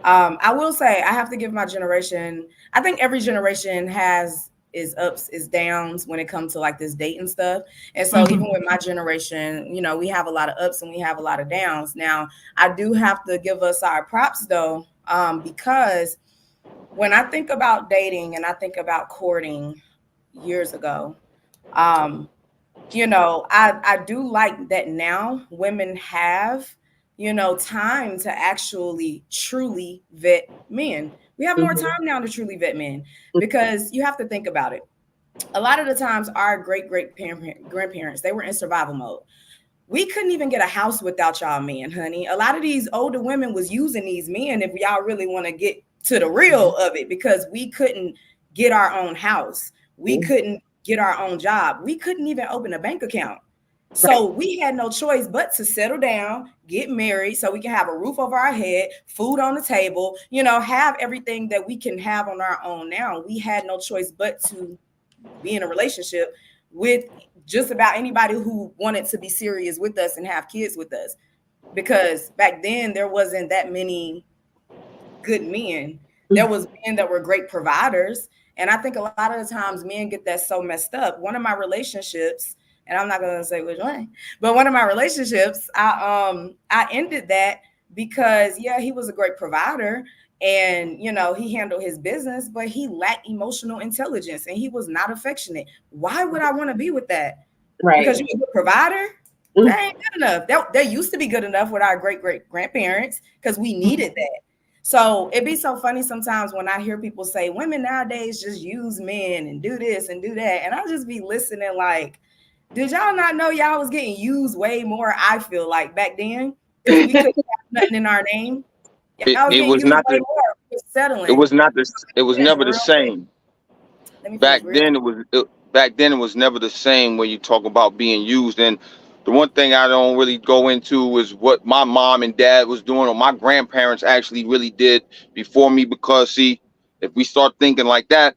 I will say I have to give my generation, I think every generation has is ups, is downs when it comes to like this dating stuff. And so even with my generation, you know, we have a lot of ups and we have a lot of downs. Now, I do have to give us our props though, because when I think about dating and I think about courting years ago, you know, I do like that now women have, you know, time to actually truly vet men. We have more time now to truly vet men, because you have to think about it. A lot of the times our grandparents, they were in survival mode. We couldn't even get a house without y'all men, honey. A lot of these older women was using these men, if y'all really want to get to the real of it, because we couldn't get our own house. We couldn't get our own job. We couldn't even open a bank account. So we had no choice but to settle down, get married so we can have a roof over our head, food on the table, you know, have everything that we can have on our own now. We had no choice but to be in a relationship with just about anybody who wanted to be serious with us and have kids with us. Because back then there wasn't that many good men. There was men that were great providers. And I think a lot of the times men get that so messed up. One of my relationships, and I'm not going to say which one, but one of my relationships, I ended that because, yeah, he was a great provider and, you know, he handled his business, but he lacked emotional intelligence and he was not affectionate. Why would I want to be with that? Right. Because you're a provider? That ain't good enough. That used to be good enough with our great-great-grandparents because we needed that. So it'd be so funny sometimes when I hear people say women nowadays just use men and do this and do that. And I'll just be listening like, did y'all not know y'all was getting used way more? I feel like back then, because we couldn't have nothing in our name. It was not the, settling. it was not the, it was never the same. Back then it was never the same when you talk about being used. And the one thing I don't really go into is what my mom and dad was doing, or my grandparents actually really did before me. Because see, if we start thinking like that,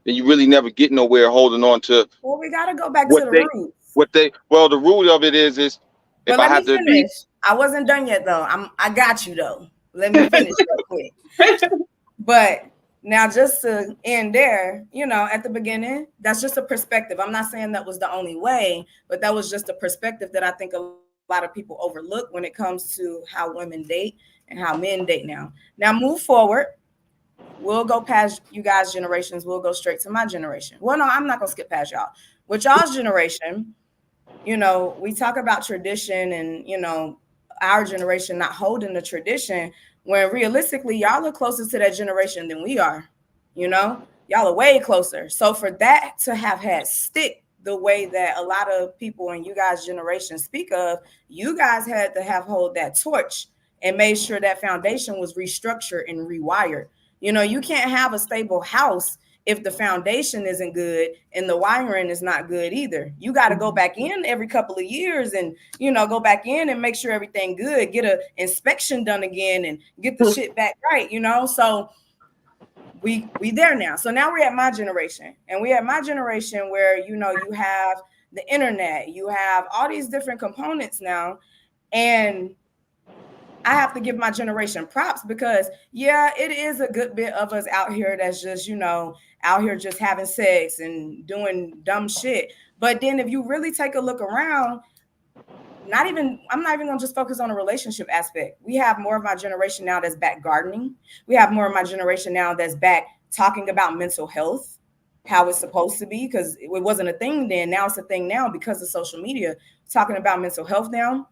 then you really never get nowhere holding on to. Well, we gotta go back to the roots. The root of it is if but I have to finish. I wasn't done yet though. I got you though. Let me finish real quick. But now just to end there, you know, at the beginning, that's just a perspective. I'm not saying that was the only way, but that was just a perspective that I think a lot of people overlook when it comes to how women date and how men date now. Now move forward. We'll go past you guys' generations. We'll go straight to my generation. Well, no, I'm not going to skip past y'all. With y'all's generation, you know, we talk about tradition and, you know, our generation not holding the tradition when realistically y'all are closer to that generation than we are. You know, y'all are way closer. So for that to have had stick the way that a lot of people in you guys' generation speak of, you guys had to have hold that torch and made sure that foundation was restructured and rewired. You know, you can't have a stable house if the foundation isn't good and the wiring is not good either. You got to go back in every couple of years and, you know, go back in and make sure everything good, get an inspection done again and get the shit back right, you know? So we there now. So now we're at my generation, and we're at my generation where, you know, you have the internet, you have all these different components now. And I have to give my generation props because, yeah, it is a good bit of us out here that's just, you know, out here just having sex and doing dumb shit. But then if you really take a look around, I'm not even going to just focus on a relationship aspect. We have more of my generation now that's back gardening. We have more of my generation now that's back talking about mental health, how it's supposed to be, because it wasn't a thing then. Now it's a thing now because of social media, talking about mental health now.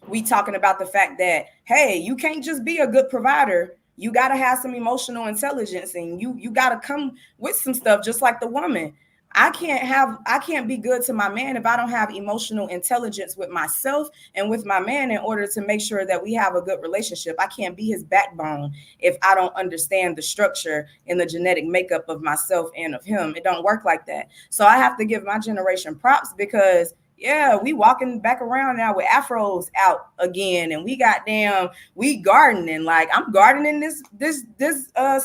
We talking about the fact that, hey, you can't just be a good provider. You got to have some emotional intelligence, and you got to come with some stuff, just like the woman. I can't be good to my man if I don't have emotional intelligence with myself and with my man in order to make sure that we have a good relationship. I can't be his backbone if I don't understand the structure and the genetic makeup of myself and of him. It don't work like that. So I have to give my generation props because, yeah, we walking back around now with afros out again, and we gardening. Like I'm gardening this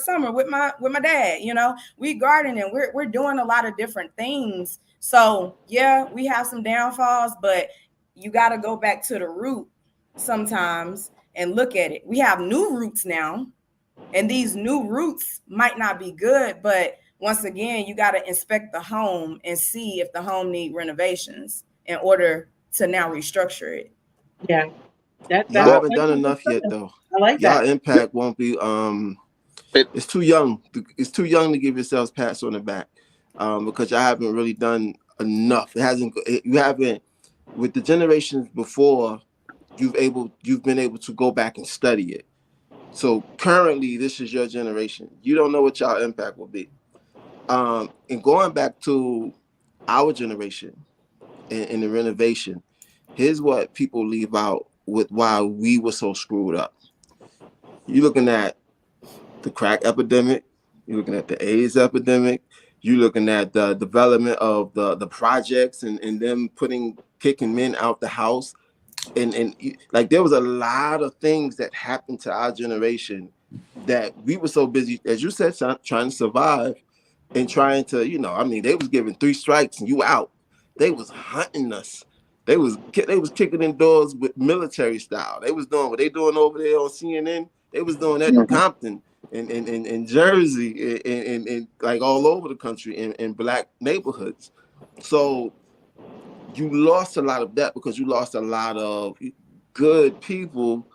summer with my dad. You know, we gardening. We're doing a lot of different things. So yeah, we have some downfalls, but you got to go back to the root sometimes and look at it. We have new roots now, and these new roots might not be good, but once again, you got to inspect the home and see if the home need renovations in order to now restructure it. Yeah. Y'all haven't done enough yet, though. I like Y'all that. impact won't be. It's too young. It's too young to give yourselves pats on the back, because y'all haven't really done enough. You haven't, with the generations before, you've been able to go back and study it. So currently, this is your generation. You don't know what y'all impact will be. And going back to our generation and the renovation, here's what people leave out with why we were so screwed up. You're looking at the crack epidemic, you're looking at the AIDS epidemic, you're looking at the development of the projects and them kicking men out the house. And like there was a lot of things that happened to our generation that we were so busy, as you said, trying to survive and trying to, they was giving 3 strikes and you out. They was hunting us. They was kicking in doors with military style. They was doing what they doing over there on CNN. They was doing that in Compton and in Jersey and like all over the country in black neighborhoods. So you lost a lot of that because you lost a lot of good people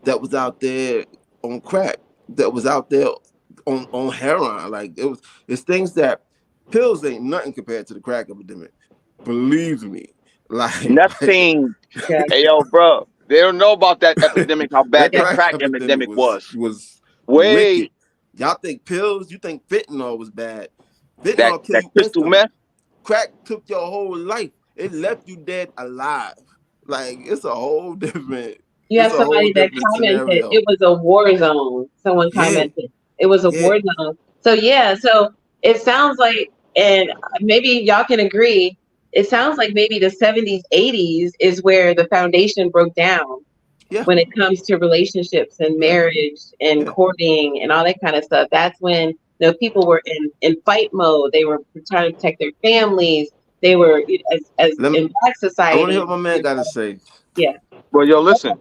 that was out there on crack, that was out there on heroin. Like it's things that pills ain't nothing compared to the crack epidemic. Believe me. Like nothing. Hey yo, bro. They don't know about that epidemic, how bad that crack epidemic was way. Wicked. Y'all think pills, you think fentanyl was bad. Fentanyl that crystal meth. Crack took your whole life. It left you dead alive. Like it's a whole different. You have somebody that commented scenario. It was a war zone. Someone commented it was a war zone. So so it sounds like, and maybe y'all can agree, it sounds like maybe the 70s, 80s is where the foundation broke down when it comes to relationships and marriage and courting and all that kind of stuff. That's when people were in fight mode. They were trying to protect their families. They were as in black society. I want to hear what my man got to say. Yeah. Well, yo, listen.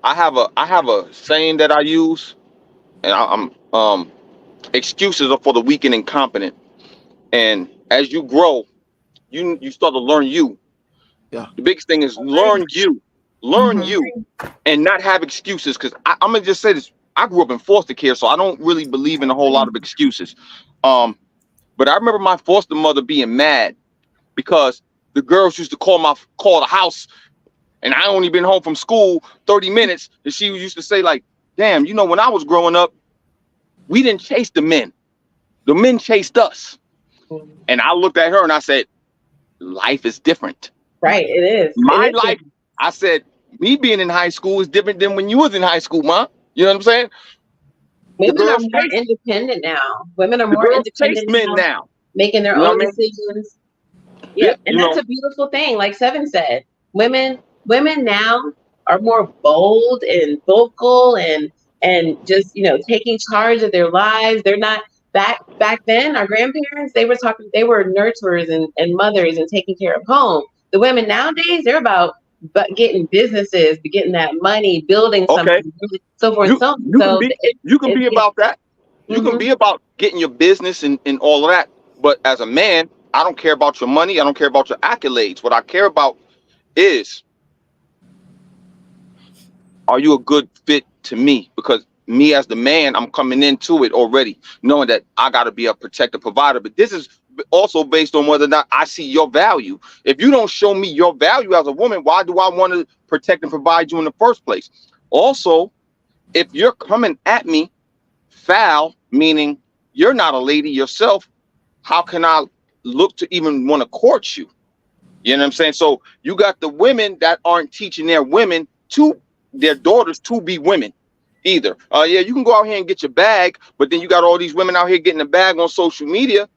I have a saying that I use, and I'm excuses are for the weak and incompetent. And as you grow, you start to learn you. Yeah. The biggest thing is learn you, and not have excuses. Because I'm gonna just say this: I grew up in foster care, so I don't really believe in a whole lot of excuses. But I remember my foster mother being mad because the girls used to call the house, and I only been home from school 30 minutes, and she used to say like, "Damn, when I was growing up, we didn't chase the men; the men chased us." And I looked at her and I said, life is different. Right, it is. My life, I said, me being in high school is different than when you was in high school, Ma. You know what I'm saying? Women are more independent now. Women are more independent now, making their own decisions. Yeah, and that's a beautiful thing. Like Seven said, women now are more bold and vocal and just taking charge of their lives. They're not. Back then, our grandparents, they were nurturers and mothers and taking care of home. The women nowadays, they're about getting businesses, getting that money, building something, so forth and so on. You can be about that. You can be about getting your business and all of that. But as a man, I don't care about your money. I don't care about your accolades. What I care about is, are you a good fit to me? Because me as the man, I'm coming into it already knowing that I got to be a protector, provider. But this is also based on whether or not I see your value. If you don't show me your value as a woman, why do I want to protect and provide you in the first place? Also, if you're coming at me foul, meaning you're not a lady yourself, how can I look to even want to court you? You know what I'm saying? So you got the women that aren't teaching their daughters to be women. Either. You can go out here and get your bag, but then you got all these women out here getting a bag on social media,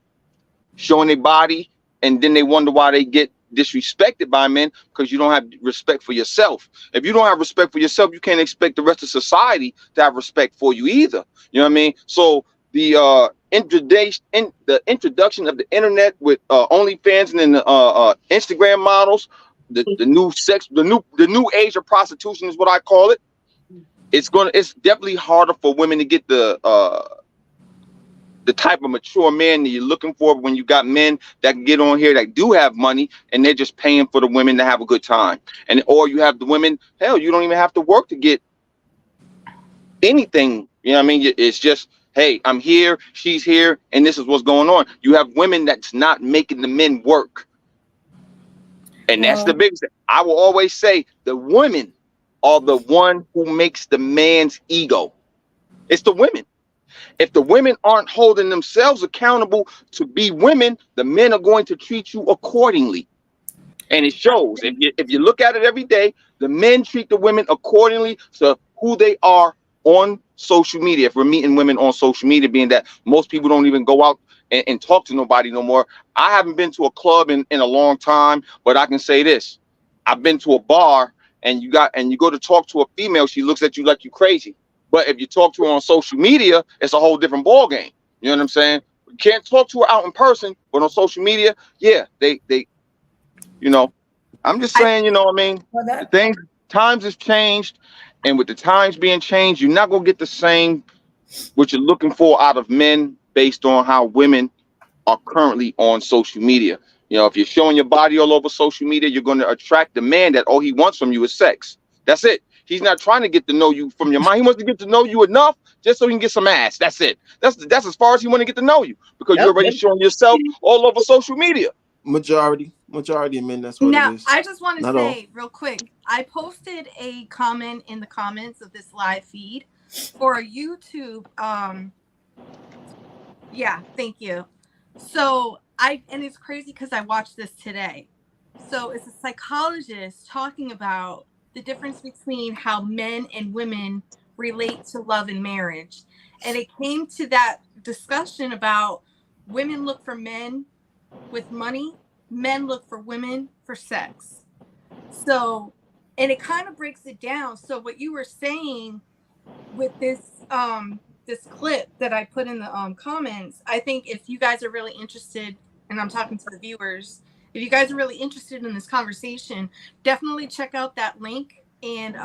showing their body, and then they wonder why they get disrespected by men, because you don't have respect for yourself. If you don't have respect for yourself, you can't expect the rest of society to have respect for you either. You know what I mean? So the introduction of the internet with OnlyFans and then Instagram models, the new age of prostitution is what I call it. It's definitely harder for women to get the the type of mature man that you're looking for when you got men that can get on here that do have money and they're just paying for the women to have a good time. And or you have the women, hell, you don't even have to work to get anything. You know what I mean? It's just, hey, I'm here, she's here, and this is what's going on. You have women that's not making the men work. And that's the biggest thing. I will always say the women are the one who makes the man's ego. It's the women. If the women aren't holding themselves accountable to be women, the men are going to treat you accordingly. And it shows. If you look at it every day, the men treat the women accordingly to who they are on social media. If we're meeting women on social media, being that most people don't even go out and talk to nobody no more. I haven't been to a club in a long time, but I can say this. I've been to a bar and you go to talk to a female, she looks at you like you crazy. But if you talk to her on social media, it's a whole different ball game. You know what I'm saying? You can't talk to her out in person, but on social media, yeah, they you know, I'm just saying, you know what I mean? Times has changed, and with the times being changed, you're not gonna get the same what you're looking for out of men based on how women are currently on social media. You know, if you're showing your body all over social media, you're going to attract the man that all he wants from you is sex. That's it. He's not trying to get to know you from your mind. He wants to get to know you enough just so he can get some ass. That's it. That's as far as he want to get to know you, because you're already showing yourself all over social media. Majority of men, that's what it is. I just want to say real quick, I posted a comment in the comments of this live feed for a YouTube. Yeah, thank you. So and it's crazy because I watched this today. So it's a psychologist talking about the difference between how men and women relate to love and marriage. And it came to that discussion about women look for men with money, men look for women for sex. So, and it kind of breaks it down. So what you were saying with this this clip that I put in the comments, I think if you guys are really interested, and I'm talking to the viewers, if you guys are really interested in this conversation, definitely check out that link and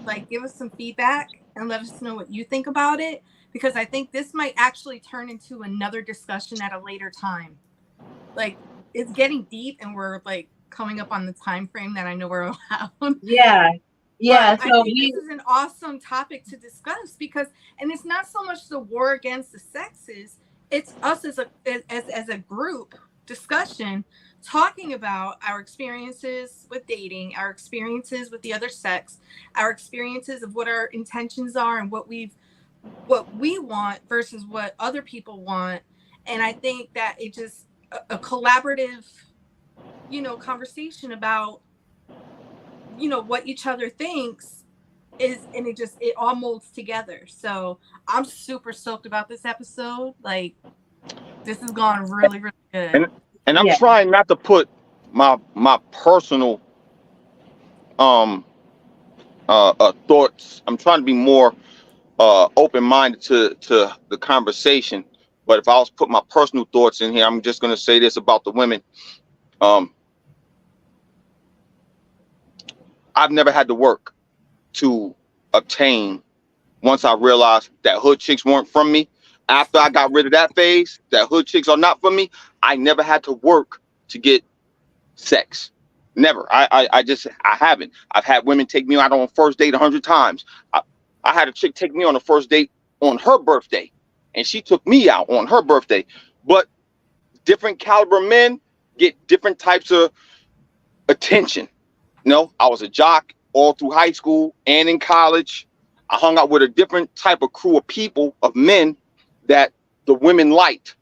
like give us some feedback and let us know what you think about it, because I think this might actually turn into another discussion at a later time. Like, it's getting deep and we're like coming up on the time frame that I know we're allowed. Yeah. But so I think this is an awesome topic to discuss, because, and it's not so much the war against the sexes, it's us as a group discussion talking about our experiences with dating, our experiences with the other sex, our experiences of what our intentions are and what we want versus what other people want. And I think that it just a collaborative, conversation about, what each other thinks is, and it all molds together. So I'm super stoked about this episode. Like, this has gone really, really good. And I'm trying not to put my personal thoughts. I'm trying to be more open-minded to the conversation. But if I was put my personal thoughts in here, I'm just going to say this about the women. I've never had to work to obtain, once I realized that hood chicks weren't from me. After I got rid of that phase, that hood chicks are not for me, I never had to work to get sex. Never. I haven't. I've had women take me out on a first date 100 times. I had a chick take me on a first date on her birthday, and she took me out on her birthday. But different caliber men get different types of attention. I was a jock all through high school and in college. I hung out with a different type of crew of people, of men, that the women liked.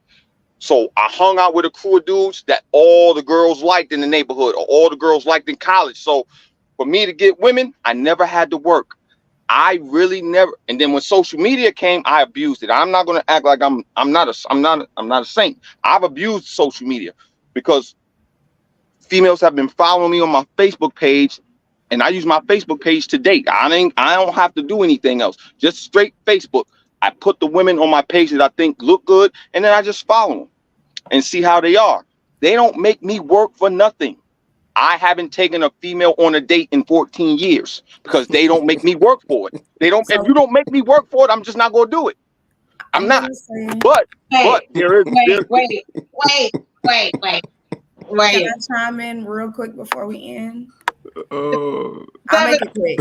So I hung out with a crew of dudes that all the girls liked in the neighborhood, or all the girls liked in college. So for me to get women, I never had to work. I really never. And then when social media came, I abused it. I'm not going to act like I'm not a saint. I've abused social media because females have been following me on my Facebook page, and I use my Facebook page to date. I don't have to do anything else. Just straight Facebook. I put the women on my page that I think look good, and then I just follow them and see how they are. They don't make me work for nothing. I haven't taken a female on a date in 14 years because they don't make me work for it. If you don't make me work for it, I'm just not going to do it. I'm not. gonna say- But there is Wait. Can I chime in real quick before we end? Oh, I'll make it quick.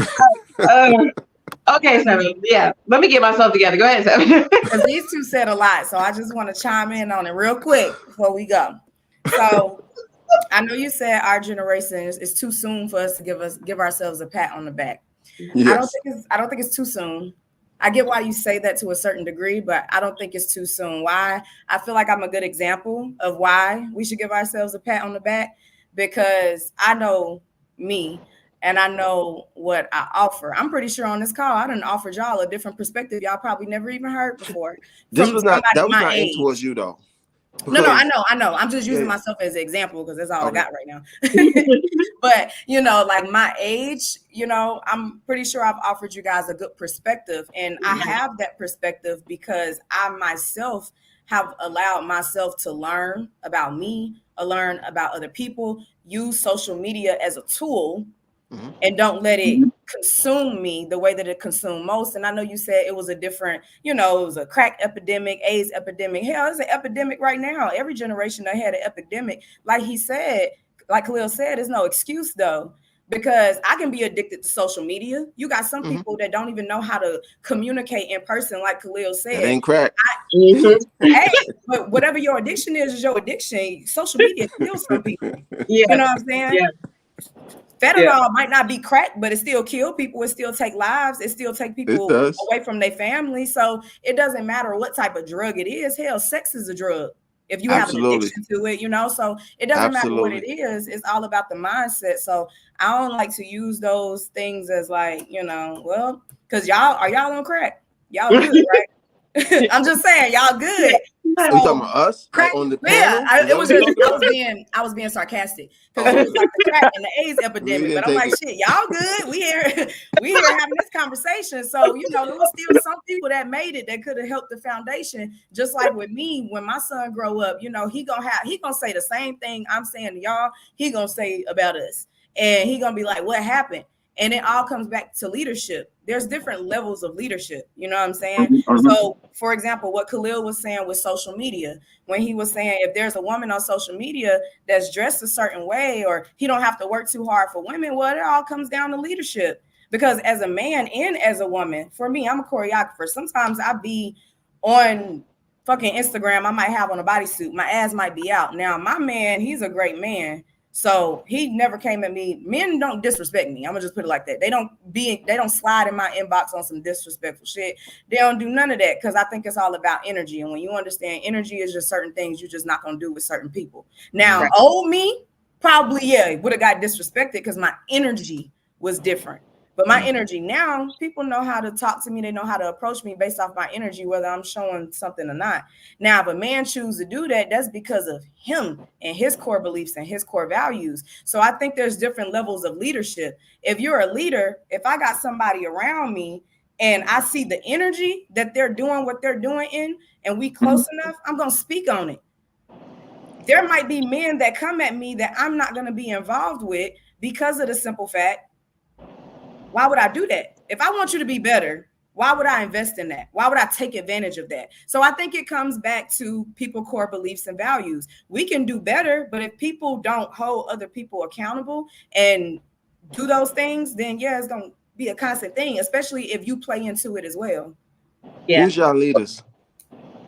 Okay, Seven. Yeah, let me get myself together. Go ahead, Seven. Because these two said a lot, so I just want to chime in on it real quick before we go. So I know you said our generation is too soon for us to give ourselves a pat on the back. yes. I don't think it's too soon. I get why you say that to a certain degree, but I don't think it's too soon. Why? I feel like I'm a good example of why we should give ourselves a pat on the back, because I know me and I know what I offer. I'm pretty sure on this call, I done offered y'all a different perspective y'all probably never even heard before. This from was not. That somebody was my not aimed age. towards you though. No, Because- I know. I'm just using Yeah. myself as an example because that's all Okay. I got right now. But, like my age, I'm pretty sure I've offered you guys a good perspective. And I have that perspective because I myself have allowed myself to learn about me, learn about other people, use social media as a tool, and don't let it consume me the way that it consumed most. And I know you said it was a different, it was a crack epidemic, AIDS epidemic. Hell, it's an epidemic right now. Every generation that had an epidemic. Like Khalil said, there's no excuse though, because I can be addicted to social media. You got some people that don't even know how to communicate in person, like Khalil said. That ain't crack. Hey, but whatever your addiction is your addiction. Social media kills some people. Yeah. You know what I'm saying? Yeah. Fentanyl might not be crack, but it still kill people. It still take lives. It still take people away from their family. So it doesn't matter what type of drug it is. Hell, sex is a drug if you have an addiction to it, So it doesn't matter what it is. It's all about the mindset. So I don't like to use those things as like, because y'all on crack. Y'all good, right? I'm just saying, y'all good. Are you talking about us? Crack, Like on the panel? it was just I was being sarcastic because it was like the crack and the AIDS epidemic. But I'm like, shit, y'all good? We here having this conversation. So there was still some people that made it that could have helped the foundation. Just like with me, when my son grow up, he gonna say the same thing I'm saying to y'all. He gonna say about us, and he gonna be like, what happened? And it all comes back to leadership. There's different levels of leadership. You know what I'm saying? So, for example, what Khalil was saying with social media, when he was saying if there's a woman on social media that's dressed a certain way, or he don't have to work too hard for women, well, it all comes down to leadership. Because as a man and as a woman, for me, I'm a choreographer. Sometimes I be on fucking Instagram. I might have on a bodysuit. My ass might be out. Now, my man, he's a great man. So he never came at me. Men don't disrespect me. I'm gonna just put it like that. They don't slide in my inbox on some disrespectful shit. They don't do none of that because I think it's all about energy. And when you understand energy is just certain things you're just not gonna do with certain people. Now, old me probably would have got disrespected because my energy was different. But my energy now, people know how to talk to me. They know how to approach me based off my energy, whether I'm showing something or not. Now, if a man chooses to do that, that's because of him and his core beliefs and his core values. So I think there's different levels of leadership. If you're a leader, if I got somebody around me and I see the energy that they're doing what they're doing in, and we close enough, I'm going to speak on it. There might be men that come at me that I'm not going to be involved with because of the simple fact, why would I do that? If I want you to be better, why would I invest in that? Why would I take advantage of that? So I think it comes back to people's core beliefs and values. We can do better, but if people don't hold other people accountable and do those things, then it's going to be a constant thing, especially if you play into it as well. Yeah. Who's y'all leaders?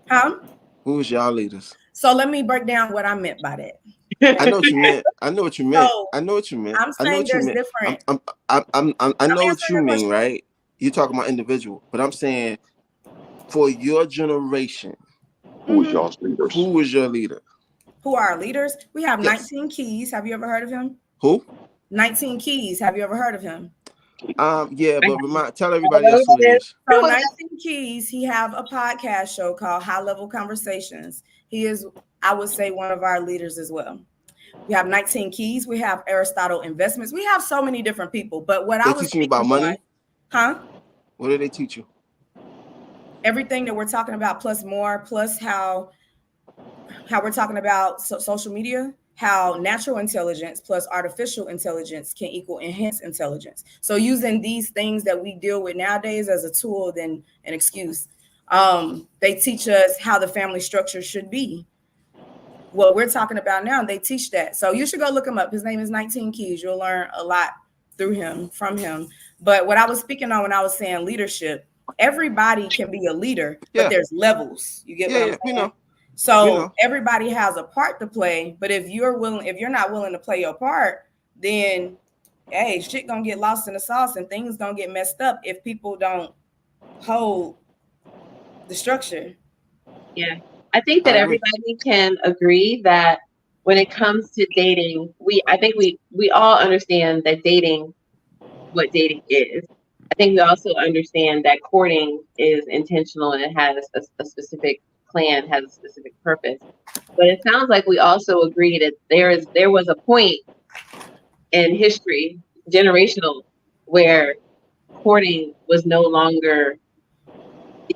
Huh? Who's y'all leaders? So let me break down what I meant by that. I know what you meant. I know what you meant. So, I know what you meant. I'm saying there's different. I know what you mean, right? You're talking about individual, but I'm saying for your generation, Who is y'all's leaders? who is your leader? Who are our leaders? We have Yes. 19 Keys. Have you ever heard of him? Who? 19 Keys. Have you ever heard of him? Yeah, but tell everybody else who it is. So 19 Keys, he have a podcast show called High Level Conversations. He is, I would say, one of our leaders as well. We have 19 Keys. We have Aristotle Investments. We have so many different people. But what I was teaching you about money? Huh? What do they teach you? Everything that we're talking about, plus more, plus how we're talking about social media, how natural intelligence plus artificial intelligence can equal enhanced intelligence. So using these things that we deal with nowadays as a tool than an excuse. They teach us how the family structure should be. What we're talking about now, they teach that. So you should go look him up. His name is 19 Keys. You'll learn a lot from him. But what I was speaking on when I was saying leadership, everybody can be a leader, but there's levels. You get what I'm saying? You know. So everybody has a part to play, but if you're not willing to play your part, then hey, shit gonna get lost in the sauce and things gonna get messed up if people don't hold the structure. Yeah. I think that everybody can agree that when it comes to dating, I think we all understand that what dating is. I think we also understand that courting is intentional and it has a specific plan, has a specific purpose. But it sounds like we also agree that there was a point in history, generational, where courting was no longer the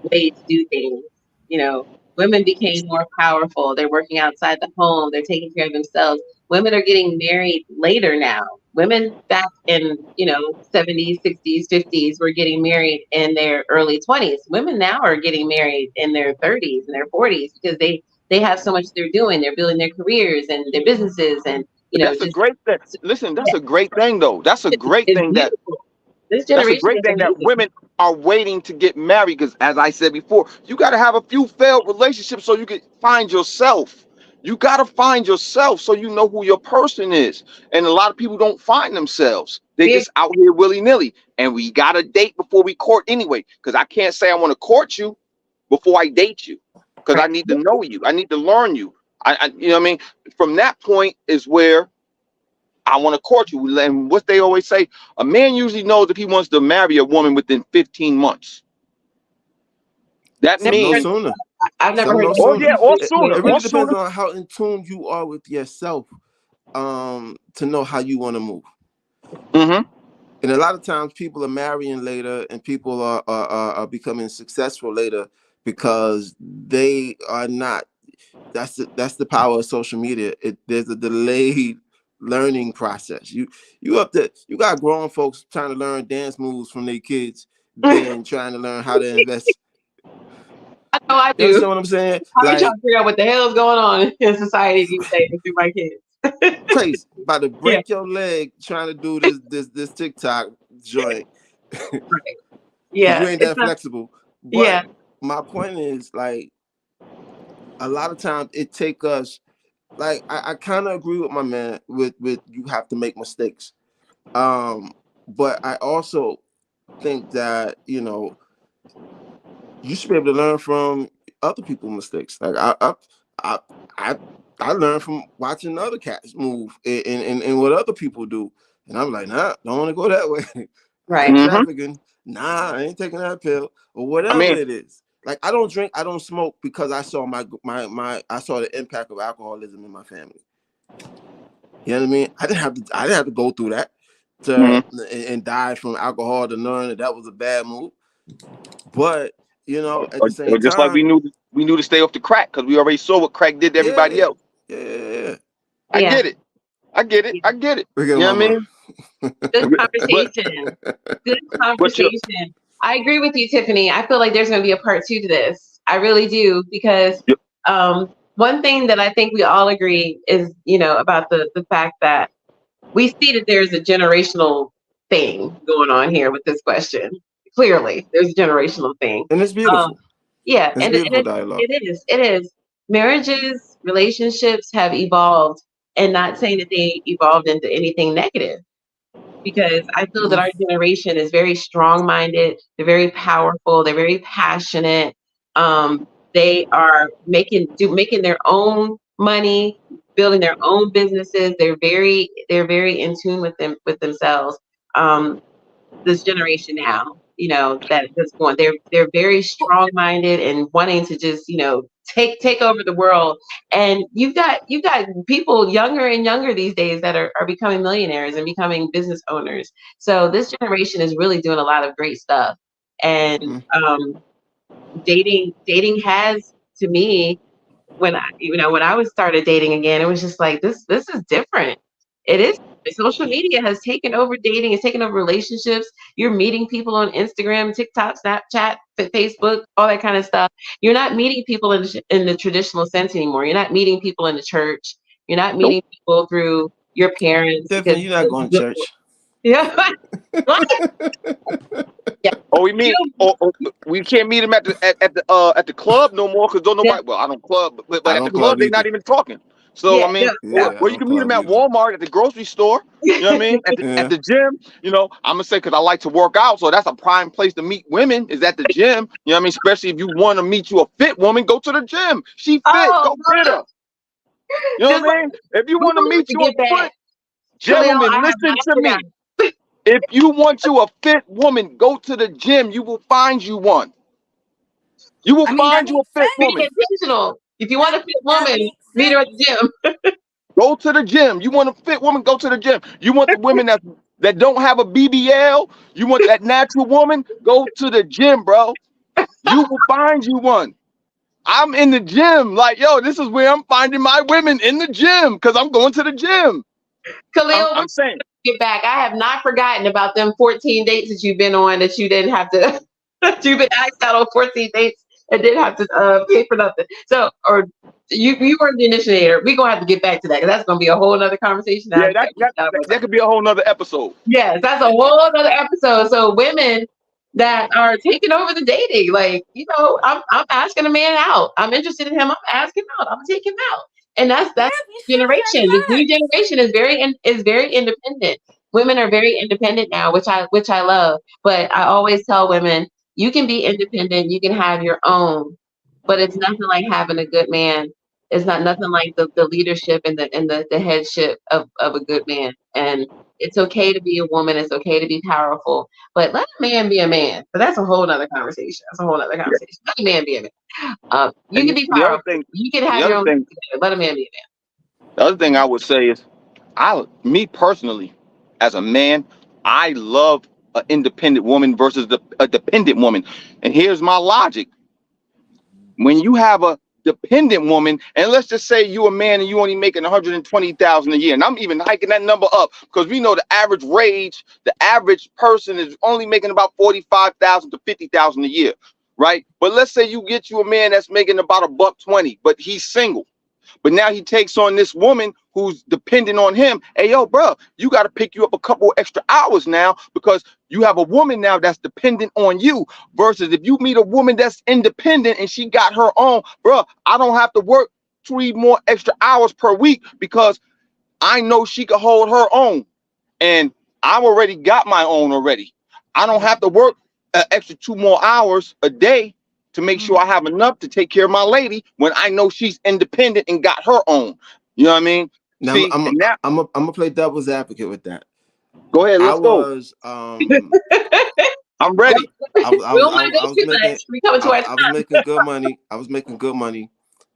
way to do things. You know, women became more powerful. They're working outside the home. They're taking care of themselves. Women are getting married later now. Women back in, 70s, 60s, 50s were getting married in their early 20s. Women now are getting married in their 30s and their 40s because they have so much they're doing. They're building their careers and their businesses and, that's a great thing. Listen, that's a great thing though. That's a great thing that this generation. That's a great thing that women are waiting to get married because, as I said before, you got to have a few failed relationships so you can find yourself. You got to find yourself so you know who your person is. And a lot of people don't find themselves. They just out here willy-nilly. And we got to date before we court anyway. Because I can't say I want to court you before I date you. Because I need to know you. I need to learn you. I you know what I mean? From that point is where I want to court you. And what they always say, a man usually knows if he wants to marry a woman within 15 months. That means no sooner. I've never heard of or sooner. It really depends on how in tune you are with yourself to know how you want to move. Mm-hmm. And a lot of times people are marrying later and people are becoming successful later because they are not. That's the power of social media. There's a delayed learning process. You got grown folks trying to learn dance moves from their kids, then trying to learn how to invest. I know I do. You understand what I'm saying? I'm trying to figure out what the hell is going on in society these days through my kids. Crazy. About to break your leg trying to do this TikTok joint. Right. Yeah. You ain't that flexible. But my point is, like, a lot of times it take us, like, I kind of agree with my man with you have to make mistakes. But I also think that, you should be able to learn from other people's mistakes. Like I learned from watching other cats move and what other people do. And I'm like, nah, don't want to go that way. Right. Trafficking. Nah, I ain't taking that pill or whatever it is. Like, I don't drink, I don't smoke because I saw I saw the impact of alcoholism in my family. You know what I mean? I didn't have to go through that and die from alcohol to learn that was a bad move. But at the same time, just like we knew to stay off the crack because we already saw what crack did to everybody else. Yeah. I get it. You know what I mean? Good conversation. Good conversation. I agree with you, Tiffany. I feel like there's going to be a part 2 to this. I really do, because one thing that I think we all agree is, about the fact that we see that there's a generational thing going on here with this question. Clearly, there's a generational thing. And it's beautiful. It is. Marriages, relationships have evolved, and not saying that they evolved into anything negative. Because I feel that our generation is very strong-minded. They're very powerful. They're very passionate. They are making their own money, building their own businesses. They're very in tune with themselves. This generation now, that's going. They're very strong-minded and wanting to just take over the world. And you've got people younger and younger these days that are becoming millionaires and becoming business owners. So this generation is really doing a lot of great stuff. And dating has, to me, when I started dating again, it was just like this is different. It is Social media has taken over dating, it's taken over relationships. You're meeting people on Instagram, TikTok, Snapchat, Facebook, all that kind of stuff. You're not meeting people in the traditional sense anymore. You're not meeting people in the church. You're not meeting people through your parents Tiffany, you're not going to church. Yeah. Yeah. Oh, we mean, we can't meet them at the club no more because don't nobody. Well, I don't club, but I at don't the club club they're either. not even talking. So I mean, Yeah, well, you can meet them at Walmart, at the grocery store. You know what I mean? At the gym. You know, I'm gonna say because I like to work out, so that's a prime place to meet women is at the gym. You know what I mean? Especially if you want to meet you a fit woman, go to the gym. She fit, go get her. You know what I mean? If you want to meet you a fit, gentlemen, listen to me. If you want you a fit woman, go to the gym. You will find you one. You will find you a fit woman. Be intentional. If you want a fit woman, meet her at the gym. Go to the gym. You want a fit woman, go to the gym. You want the women that don't have a BBL, you want that natural woman, go to the gym, bro. You will find you one. I'm in the gym. Like, yo, this is where I'm finding my women, in the gym, because I'm going to the gym. Khalil, I'm saying, get back. I have not forgotten about them 14 dates that you've been on that you didn't have to. You've been asked out on 14 dates and didn't have to pay for nothing. So, or you were the initiator. We're gonna have to get back to that because that's gonna be a whole other conversation. Yeah, that could be a whole nother episode. Yes, that's a whole other episode. So women that are taking over the dating, like, you know, I'm asking a man out. I'm interested in him. I'm asking out. I'm gonna take him out. And that's generation. This new generation is very independent. Women are very independent now, which I love. But I always tell women, you can be independent, you can have your own, but it's nothing like having a good man. It's not nothing like the leadership and the headship of a good man. And it's okay to be a woman, it's okay to be powerful, but let a man be a man. But that's a whole nother conversation. That's a whole other conversation. Let a man be a man. You can be powerful. You can have your own thing. Let a man be a man. The other thing I would say is, me personally, as a man, I love an independent woman versus a dependent woman. And here's my logic. When you have a dependent woman, and let's just say you a man and you only making $120,000 a year, and I'm even hiking that number up because we know the average person is only making about $45,000 to $50,000 a year, right? But let's say you get you a man that's making about $120, but he's single. But now he takes on this woman who's dependent on him. Hey, yo, bro, you got to pick you up a couple extra hours now because you have a woman now that's dependent on you. Versus if you meet a woman that's independent and she got her own, bro, I don't have to work 3 more extra hours per week because I know she can hold her own. And I've already got my own already. I don't have to work an extra 2 more hours a day to make sure I have enough to take care of my lady when I know she's independent and got her own. You know what I mean? Now, See, I'm gonna play devil's advocate with that. Go ahead, let's go. I'm ready. I was making good money. I was making good money,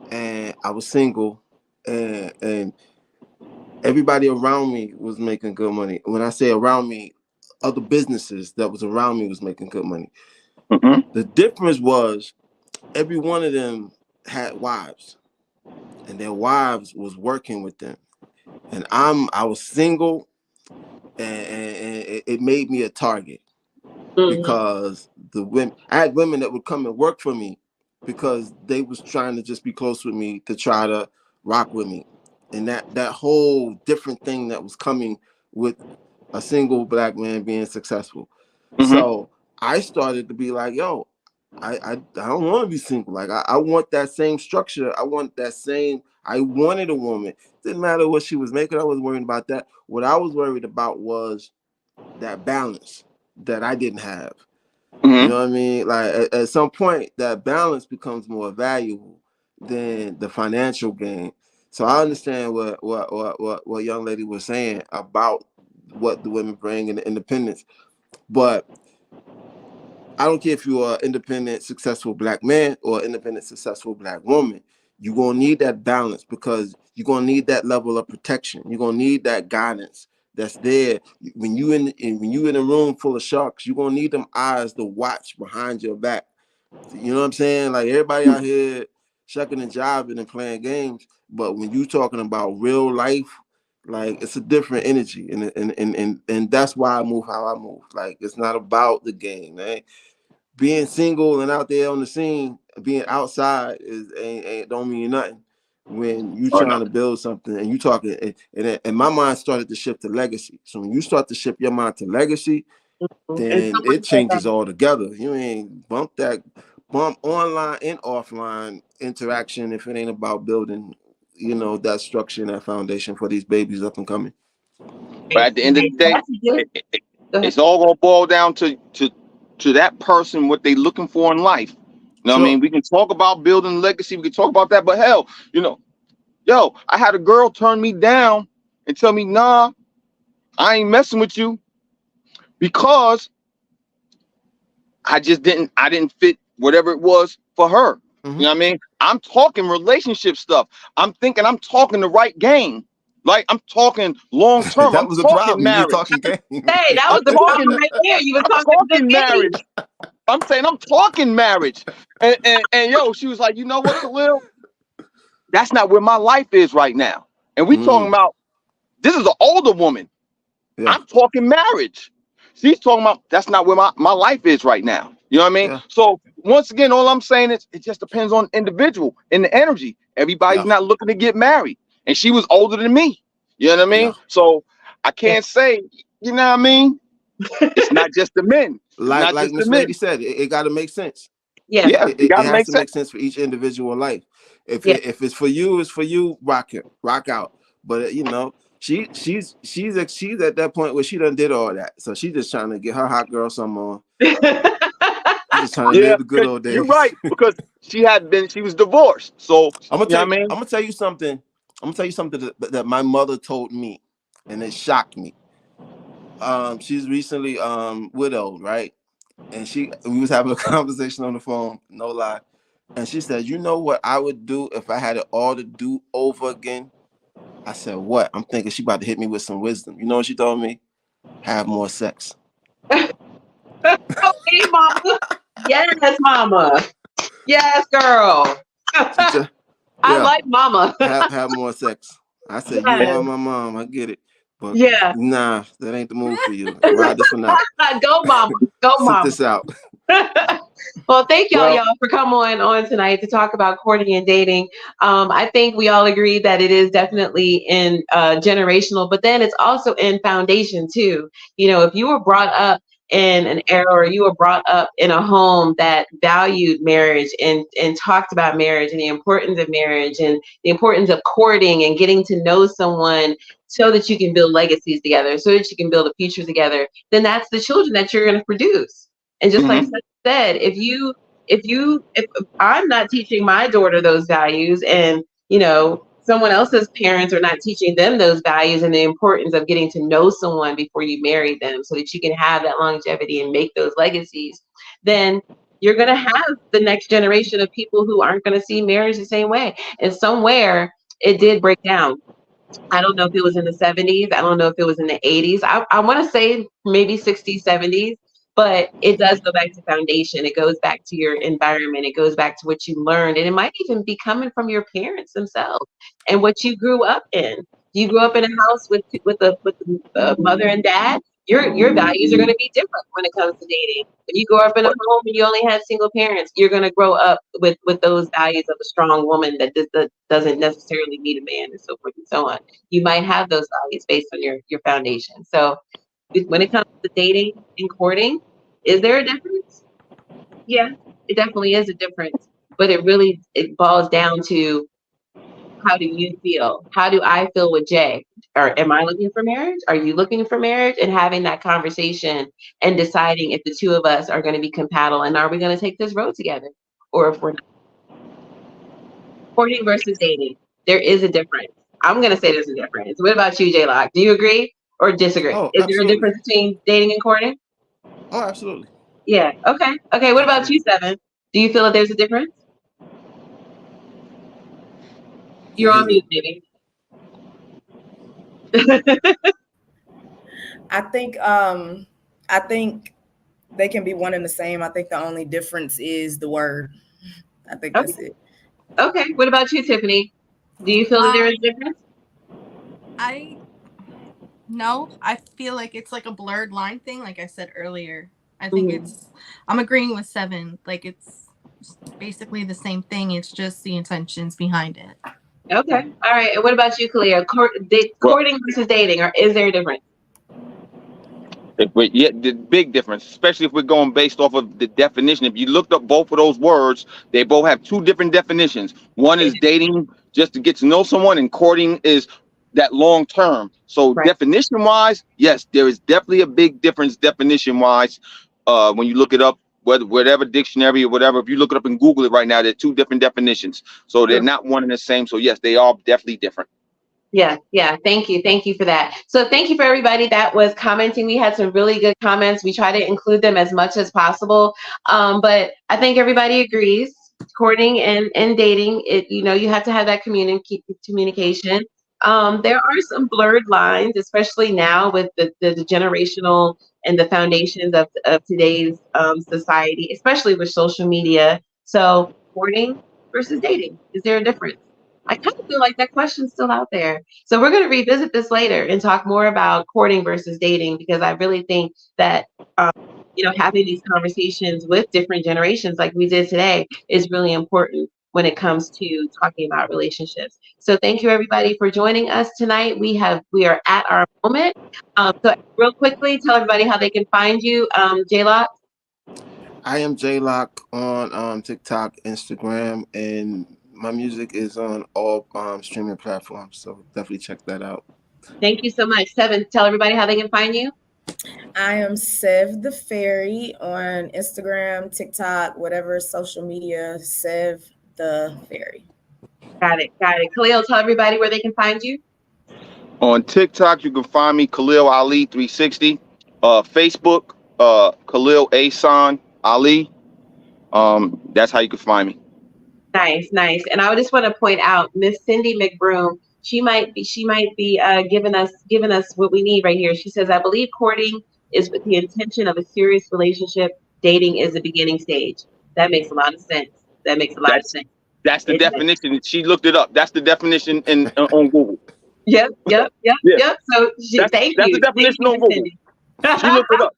and I was single, and everybody around me was making good money. When I say around me, other businesses that was around me was making good money. Mm-hmm. The difference was every one of them had wives, and their wives was working with them. And I was single, and it made me a target because I had women that would come and work for me because they was trying to just be close with me to try to rock with me, and that whole different thing that was coming with a single black man being successful. Mm-hmm. So I started to be like, yo, I don't want to be single. Like I want that same structure. I wanted a woman. Didn't matter what she was making. I wasn't worried about that. What I was worried about was that balance that I didn't have. Mm-hmm. You know what I mean? Like at some point, that balance becomes more valuable than the financial gain. So I understand what young lady was saying about what the women bring in the independence, but I don't care if you're an independent, successful black man or independent, successful black woman. You're gonna need that balance because you're gonna need that level of protection. You're gonna need that guidance that's there when you in a room full of sharks. You're gonna need them eyes to watch behind your back. You know what I'm saying? Like everybody out here shucking and jiving and playing games, but when you talking about real life Like it's a different energy, and that's why I move how I move. Like it's not about the game, man. Being single and out there on the scene, being outside ain't don't mean nothing when you trying to build something and you talking. And my mind started to shift to legacy. So when you start to shift your mind to legacy, then it changes altogether. You ain't bump online and offline interaction if it ain't about building, that structure and that foundation for these babies up and coming. But at the end of the day, it's all gonna boil down to that person, what they looking for in life. You know what I mean? We can talk about building legacy, we can talk about that, but hell, I had a girl turn me down and tell me, nah, I ain't messing with you because I didn't fit whatever it was for her. You know what I mean? I'm talking relationship stuff. I'm thinking I'm talking the right game. Like I'm talking long term. That was a problem. Marriage. You were talking game. Hey, that was the problem right there. You were talking marriage. I'm saying I'm talking marriage. And yo, she was like, you know what, Khalil? That's not where my life is right now. And we talking about, this is an older woman. Yeah. I'm talking marriage. She's talking about, that's not where my life is right now. You know what I mean? Yeah. So once again, all I'm saying is it just depends on the individual and the energy. Everybody's not looking to get married. And she was older than me. You know what I mean? Yeah. So I can't say, you know what I mean? It's not just the men. Like Miss Lady said, it got to make sense. Yeah. It has to make sense for each individual life. If it's for you, it's for you. Rock out. But she's at that point where she done did all that, so she's just trying to get her hot girl some on. She's just trying to live the good old days. You're right, because she was divorced. So I'm gonna tell you something. That my mother told me, and it shocked me. She's recently widowed, right? And we was having a conversation on the phone, no lie. And she said, you know what I would do if I had it all to do over again? I said, what? I'm thinking she about to hit me with some wisdom. You know what she told me? Have more sex. Okay, mama. Yes, mama. Yes, girl. I like mama. have more sex. I said, you are my mom. I get it. But nah, that ain't the move for you. Ride this one out. Go, mama. Go, mama. Sit this out. Well, thank y'all for coming on tonight to talk about courting and dating. I think we all agree that it is definitely in generational, but then it's also in foundation too. If you were brought up in an era, or you were brought up in a home that valued marriage and talked about marriage and the importance of marriage and the importance of courting and getting to know someone so that you can build legacies together, so that you can build a future together, then that's the children that you're going to produce. And just like I said, if I'm not teaching my daughter those values, and someone else's parents are not teaching them those values and the importance of getting to know someone before you marry them, so that you can have that longevity and make those legacies, then you're going to have the next generation of people who aren't going to see marriage the same way. And somewhere it did break down. I don't know if it was in the 70s. I don't know if it was in the 80s. I want to say maybe 60s, 70s. But it does go back to foundation. It goes back to your environment. It goes back to what you learned. And it might even be coming from your parents themselves and what you grew up in. You grew up in a house with the mother and dad. Your values are going to be different when it comes to dating. When you grow up in a home and you only had single parents, you're going to grow up with those values of a strong woman that doesn't necessarily need a man, and so forth and so on. You might have those values based on your foundation. So when it comes to dating and courting, is there a difference? Yeah, it definitely is a difference. But it boils down to, how do you feel? How do I feel with Jay? Or am I looking for marriage? Are you looking for marriage? And having that conversation and deciding if the two of us are going to be compatible, and are we going to take this road together, or if we're not. Courting versus dating, there is a difference. I'm going to say there's a difference. What about you, J-Lock? Do you agree or disagree? Is there a difference between dating and courting? Oh, absolutely. Yeah. Okay. What about you, Seven? Do you feel that there's a difference? You're on mute, baby. I think they can be one and the same. I think the only difference is the word. I think that's it. Okay. What about you, Tiffany? Do you feel that there is a difference? I No, I feel like it's like a blurred line thing. Like I said earlier, I think I'm agreeing with Seven. Like it's basically the same thing. It's just the intentions behind it. Okay. All right. And what about you, Kalia? Courting versus dating, or is there a difference? The big difference, especially if we're going based off of the definition. If you looked up both of those words, they both have two different definitions. One is dating just to get to know someone, and courting is that long term. So definition wise, yes, there is definitely a big difference definition wise. When you look it up, whatever dictionary or whatever, if you look it up and Google it right now, they're two different definitions. So they're not one and the same. So yes, they are definitely different. Yeah. Thank you for that. So thank you for everybody that was commenting. We had some really good comments. We try to include them as much as possible. But I think everybody agrees, courting and dating, you have to have that communication. There are some blurred lines, especially now with the generational and the foundations of today's society, especially with social media. So courting versus dating, is there a difference? I kind of feel like that question's still out there. So we're going to revisit this later and talk more about courting versus dating, because I really think that, having these conversations with different generations like we did today is really important when it comes to talking about relationships. So thank you everybody for joining us tonight. We are at our moment. So real quickly, tell everybody how they can find you. J-Lock. I am J-Lock on TikTok, Instagram, and my music is on all streaming platforms. So definitely check that out. Thank you so much. Seven, tell everybody how they can find you. I am Sev the Fairy on Instagram, TikTok, whatever social media, Sev the Fairy. Got it. Khalil, tell everybody where they can find you. On TikTok, you can find me Khalil Ali 360. Facebook, Khalil Ahsan Ali. That's how you can find me. Nice. And I just want to point out Miss Cindy McBroom. She might be giving us what we need right here. She says, I believe courting is with the intention of a serious relationship. Dating is the beginning stage. That makes a lot of sense. That's the definition. She looked it up. That's the definition on Google. Yep. So thank you. That's the definition on Google. She looked it up.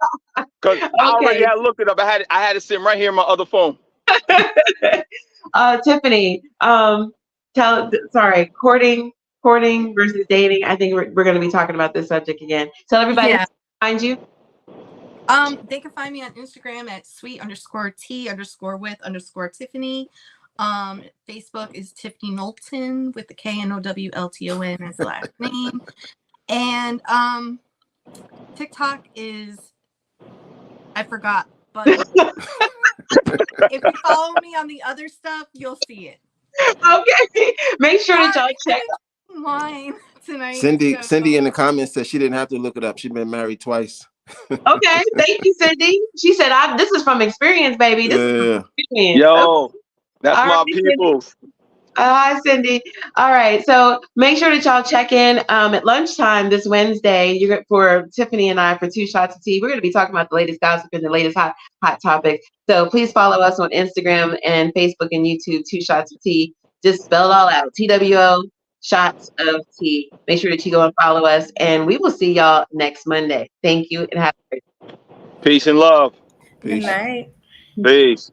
Because I already had looked it up. I had it sitting right here on my other phone. Tiffany, courting versus dating. I think we're going to be talking about this subject again. Tell everybody how to find you. They can find me on Instagram at sweet_T_with_Tiffany. Facebook is Tiffany Knowlton with the KNOWLTON as the last name. And TikTok is, I forgot, but if you follow me on the other stuff, you'll see it. Okay. Make sure that y'all check mine tonight. Cindy in the comments said she didn't have to look it up. She's been married twice. Okay. Thank you, Cindy. She said, this is from experience, baby. This is from experience. Yo, that's my people. Hi, Cindy. All right. So make sure that y'all check in at lunchtime this Wednesday. For Tiffany and I for 2 Shots of Tea. We're going to be talking about the latest gossip and the latest hot topics. So please follow us on Instagram and Facebook and YouTube, 2 Shots of Tea. Just spell it all out. TWO Shots of Tea. Make sure that you go and follow us, and we will see y'all next Monday. Thank you and have a great day. Peace and love. Good night. Peace.